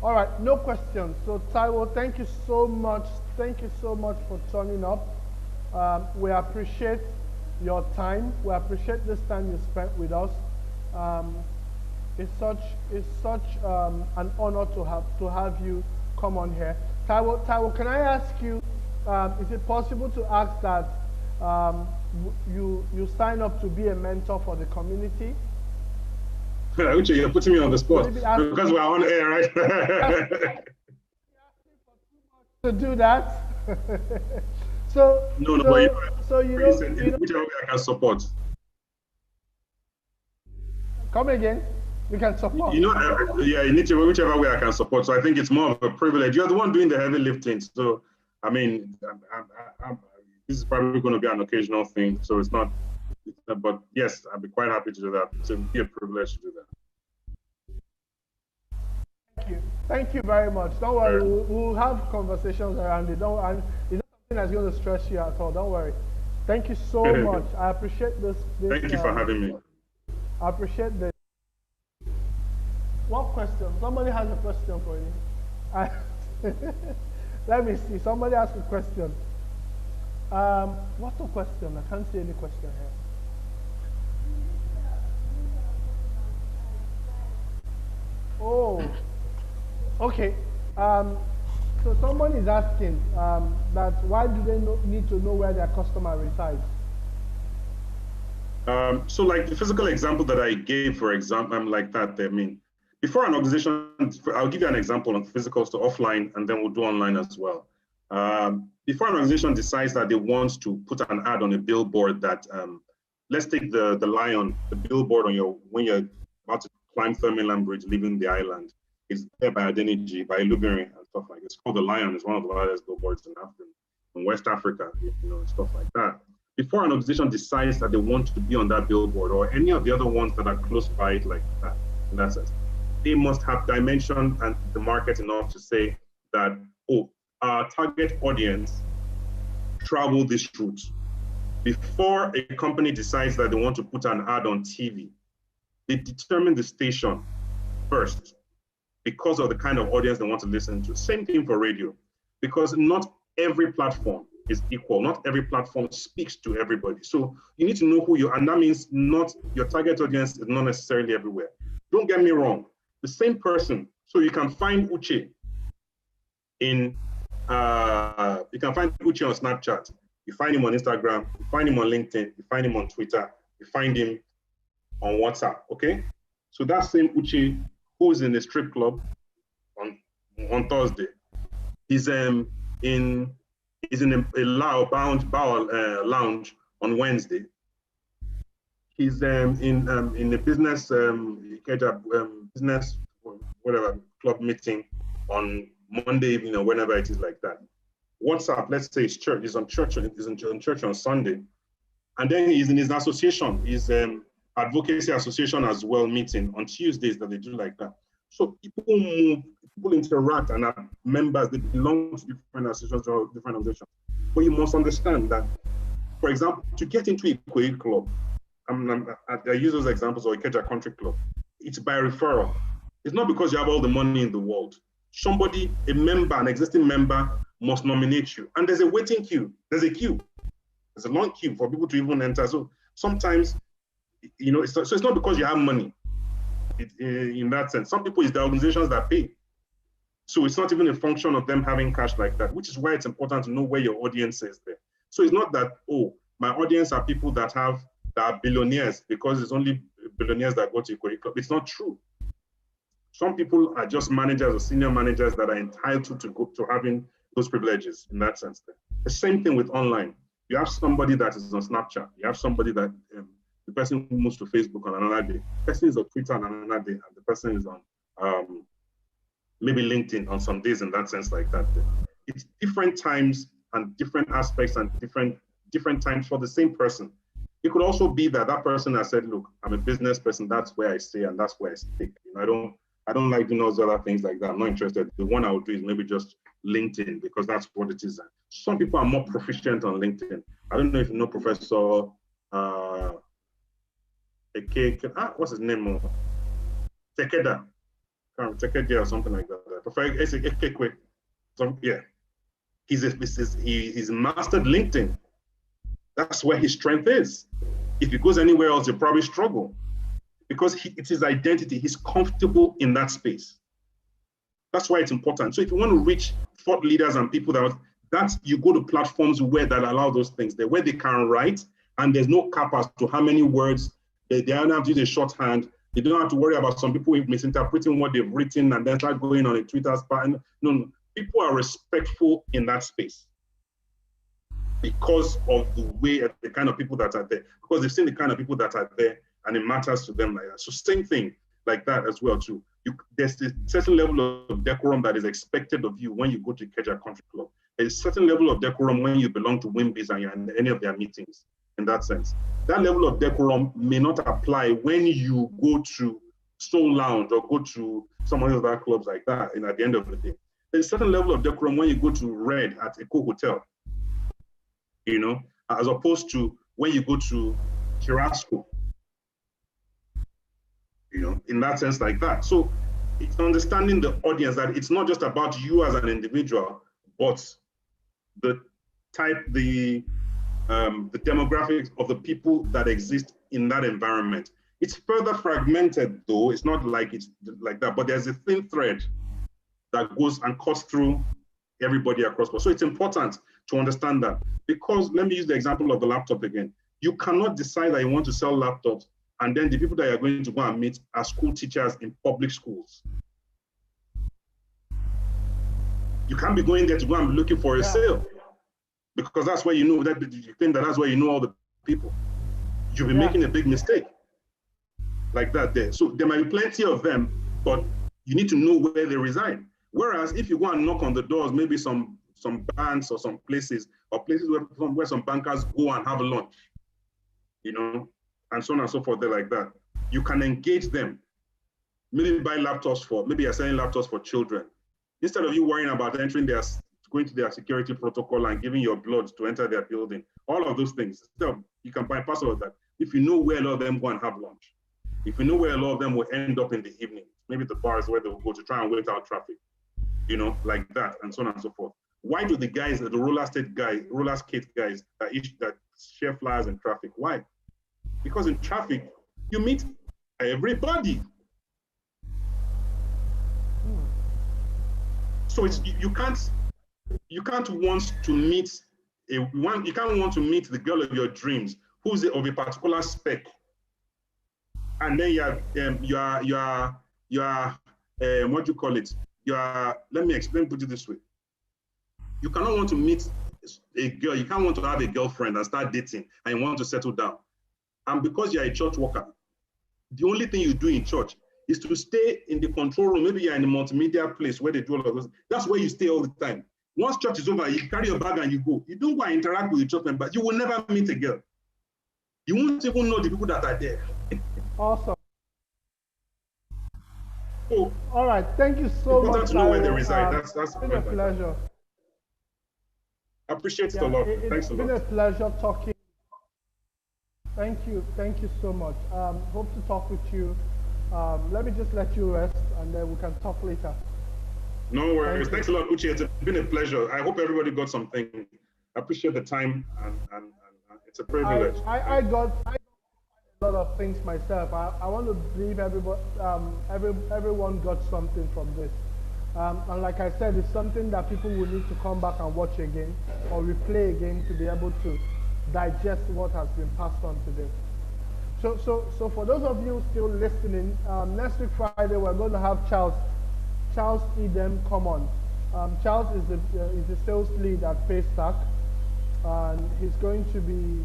All right, no questions. So Taiwo, thank you so much. Thank you so much for turning up. We appreciate your time. We appreciate this time you spent with us. Um, it's such an honor to have you come on here. Taiwo, can I ask you? Is it possible to ask that you sign up to be a mentor for the community? Uche, you're putting me on the spot because we're on air, right? To do that. so no, so, but so whichever way I can support. Come again. You can support. Yeah, you need to whichever way I can support. So I think it's more of a privilege. You're the one doing the heavy lifting. So I mean, this is probably going to be an occasional thing. So it's not. But yes, I'd be quite happy to do that. It's be a privilege to do that. Thank you very much. Don't worry, we'll have conversations around it. It's not something that's going to stress you at all. Don't worry. Thank you so much. I appreciate this. Thank you for having me. I appreciate this. What question? Somebody has a question for you. Let me see. Somebody asked a question. What's the question? I can't see any question here. Oh, okay. So someone is asking that why do they need to know where their customer resides? So like the physical example that I gave, for example, like that, I mean, before an organization, I'll give you an example on physical to offline, and then we'll do online as well. Before an organization decides that they want to put an ad on a billboard that, let's take the lion, the billboard on when you're about to climb Third Bridge, leaving the island. It's there by Adeniji, by Luberi, and stuff like that. It's called the Lion. It's one of the largest billboards in West Africa, stuff like that. Before an organization decides that they want to be on that billboard or any of the other ones that are close by it like that, in that sense, they must have dimension and the market enough to say that, oh, our target audience travel this route. Before a company decides that they want to put an ad on TV, they determine the station first because of the kind of audience they want to listen to. Same thing for radio, because not every platform is equal. Not every platform speaks to everybody. So you need to know who you are, and that means not your target audience is not necessarily everywhere. Don't get me wrong. The same person, so you can find Uche on Snapchat, you find him on Instagram, you find him on LinkedIn, you find him on Twitter, you find him on WhatsApp, okay? So that same Uche who's in a strip club on Thursday, he's in a lounge on Wednesday. He's in a business business whatever club meeting on Monday evening or whenever it is like that. WhatsApp, let's say it's church. He's in church on Sunday, and then he's in his association. He's advocacy association as well meeting on Tuesdays that they do like that. So people move, people interact, and are members. They belong to different associations or different organizations. But you must understand that, for example, to get into a Ikoyi club, I use those examples, or Ikeja Country Club, it's by referral. It's not because you have all the money in the world. Somebody, a member, an existing member, must nominate you. And there's a waiting queue. There's a queue. There's a long queue for people to even enter. So sometimes, it's not because you have money. In that sense, some people, it's the organizations that pay. So it's not even a function of them having cash like that, which is why it's important to know where your audience is there. So it's not that, oh, my audience are people that are billionaires because it's only billionaires that go to Ikoyi Club. It's not true. Some people are just managers or senior managers that are entitled to go to having those privileges in that sense. The same thing with online. You have somebody that is on Snapchat. You have somebody that the person who moves to Facebook on another day. The person is on Twitter on another day, and the person is on maybe LinkedIn on some days in that sense like that. It's different times and different aspects and different times for the same person. It could also be that that person has said, look, I'm a business person, that's where I stay and that's where I stick. I don't like doing those other things like that. I'm not interested. The one I would do is maybe just LinkedIn because that's what it is. Some people are more proficient on LinkedIn. I don't know if you know Professor what's his name? Tekeda or something like that. So yeah, he's mastered LinkedIn. That's where his strength is. If he goes anywhere else, he'll probably struggle because it's his identity. He's comfortable in that space. That's why it's important. So if you want to reach thought leaders and people that you go to platforms that allow those things, where they can write and there's no cap as to how many words. They don't have to use a shorthand. They don't have to worry about some people misinterpreting what they've written and then start going on a Twitter spam. No. People are respectful in that space because of the kind of people that are there, because they've seen the kind of people that are there and it matters to them like that. So same thing like that as well too. There's a certain level of decorum that is expected of you when you go to Ikeja Country Club. There's a certain level of decorum when you belong to Wimbies and you're in any of their meetings in that sense. That level of decorum may not apply when you go to Soul Lounge or go to some of the other clubs like that and at the end of the day. There's a certain level of decorum when you go to Red at Eco Hotel, as opposed to when you go to Chirasco, in that sense like that. So it's understanding the audience that it's not just about you as an individual, but the demographics of the people that exist in that environment. It's further fragmented though. It's not like it's like that, but there's a thin thread that goes and cuts through everybody across. So it's important to understand that, because let me use the example of the laptop again. You cannot decide that you want to sell laptops and then the people that you're going to go and meet are school teachers in public schools. You can't be going there to go and be looking for a sale, because that's where you think that's where you know all the people. You'll be making a big mistake like that there. So there might be plenty of them, but you need to know where they reside. Whereas if you go and knock on the doors, maybe some banks or some places, or places where some bankers go and have lunch, and so on and so forth, like that, you can engage them. Maybe you're selling laptops for children. Instead of you worrying about going to their security protocol and giving your blood to enter their building, all of those things, you can bypass all of that. If you know where a lot of them go and have lunch, if you know where a lot of them will end up in the evening, maybe the bars where they will go to try and wait out traffic, like that, and so on and so forth. Why do the guys, the roller skate guys that share flyers in traffic? Why? Because in traffic, you meet everybody. So you can't want to meet the girl of your dreams who's of a particular spec, and then what do you call it? Let me put it this way. You cannot want to meet a girl, you can't want to have a girlfriend and start dating and you want to settle down. And because you're a church worker, the only thing you do in church is to stay in the control room. Maybe you're in a multimedia place where they do all of those. That's where you stay all the time. Once church is over, you carry your bag and you go. You don't go and interact with the church members. You will never meet a girl. You won't even know the people that are there. Awesome. So, all right. Thank you so much. Important to know where they reside. That's been a pleasure. I appreciate it a lot. Thanks a lot. It's been a pleasure talking. Thank you so much. Hope to talk with you. Let me just let you rest and then we can talk later. No worries. Thanks a lot, Uche. It's been a pleasure. I hope everybody got something. I appreciate the time and it's a privilege. I got a lot of things myself. I want to believe everyone got something from this. And like I said, it's something that people will need to come back and watch again or replay again to be able to digest what has been passed on today. So for those of you still listening, next week Friday we're going to have Charles Edem come on. Charles is the sales lead at Paystack, and he's going to be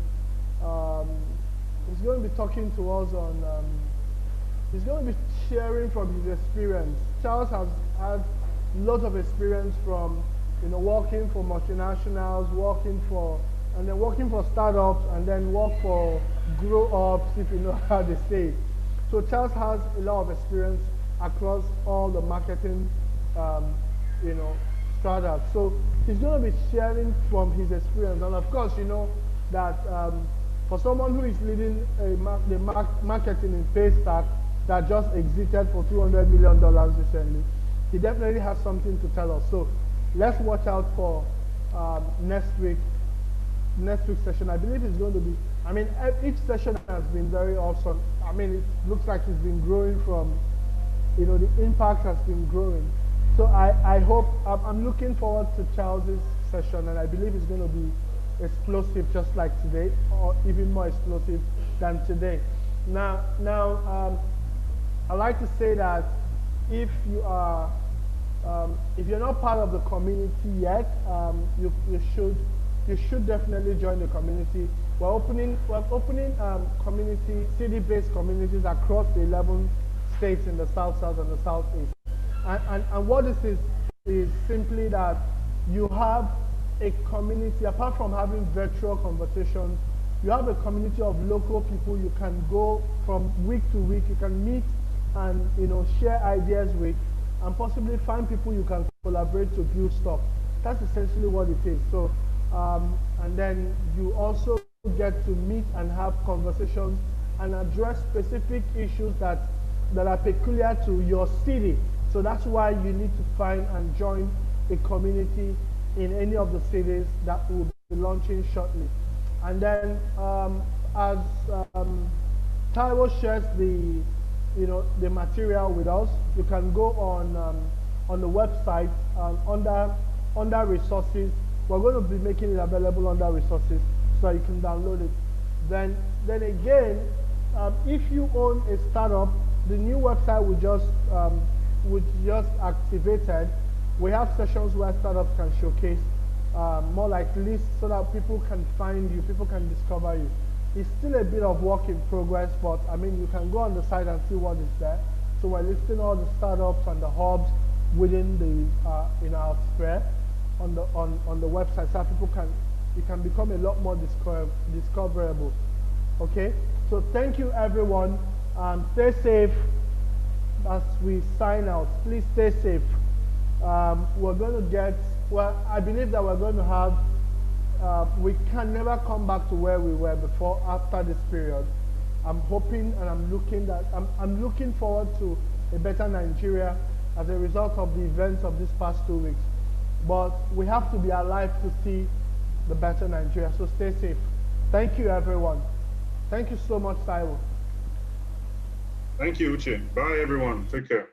talking to us on. He's going to be sharing from his experience. Charles has had lots of experience from working for multinationals, working for startups, and then work for grow-ups, if you know how they say it. So Charles has a lot of experience across all the marketing, startups. So he's going to be sharing from his experience, and of course, you know that for someone who is leading the marketing in Paystack that just exited for $200 million recently, he definitely has something to tell us. So let's watch out for next week's session. I believe it's going to be, I mean, each session has been very awesome. I mean, it looks like it's been growing from, you know, the impact has been growing. So I hope, I'm looking forward to Charles's session, and I believe it's going to be explosive just like today, or even more explosive than today. Now, I like to say that if you are, if you're not part of the community yet, you should definitely join the community. We're opening community, city-based communities across the 11 states in the South, South, and the Southeast. And what this is simply that you have a community, apart from having virtual conversations, you have a community of local people you can go from week to week, you can meet and, you know, share ideas with, and possibly find people you can collaborate to build stuff. That's essentially what it is. So, and then you also get to meet and have conversations and address specific issues that are peculiar to your city. So that's why you need to find and join a community in any of the cities that will be launching shortly. And then as Taiwo shares the material with us, you can go on the website under resources. We're going to be making it available under resources so you can download it. Then again, if you own a startup, the new website would just activated. We have sessions where startups can showcase more like lists so that people can find you, people can discover you. It's still a bit of work in progress, but I mean, you can go on the site and see what is there. So we're listing all the startups and the hubs within the in our sphere on the website, so people can become a lot more discoverable. Okay, so thank you everyone. Stay safe as we sign out. Please stay safe. We're going to get, well, I believe that we're going to have, we can never come back to where we were before after this period. I'm hoping and I'm looking forward to a better Nigeria as a result of the events of these past 2 weeks. But we have to be alive to see the better Nigeria. So stay safe. Thank you, everyone. Thank you so much, Taiwo. Thank you, Uche. Bye, everyone. Take care.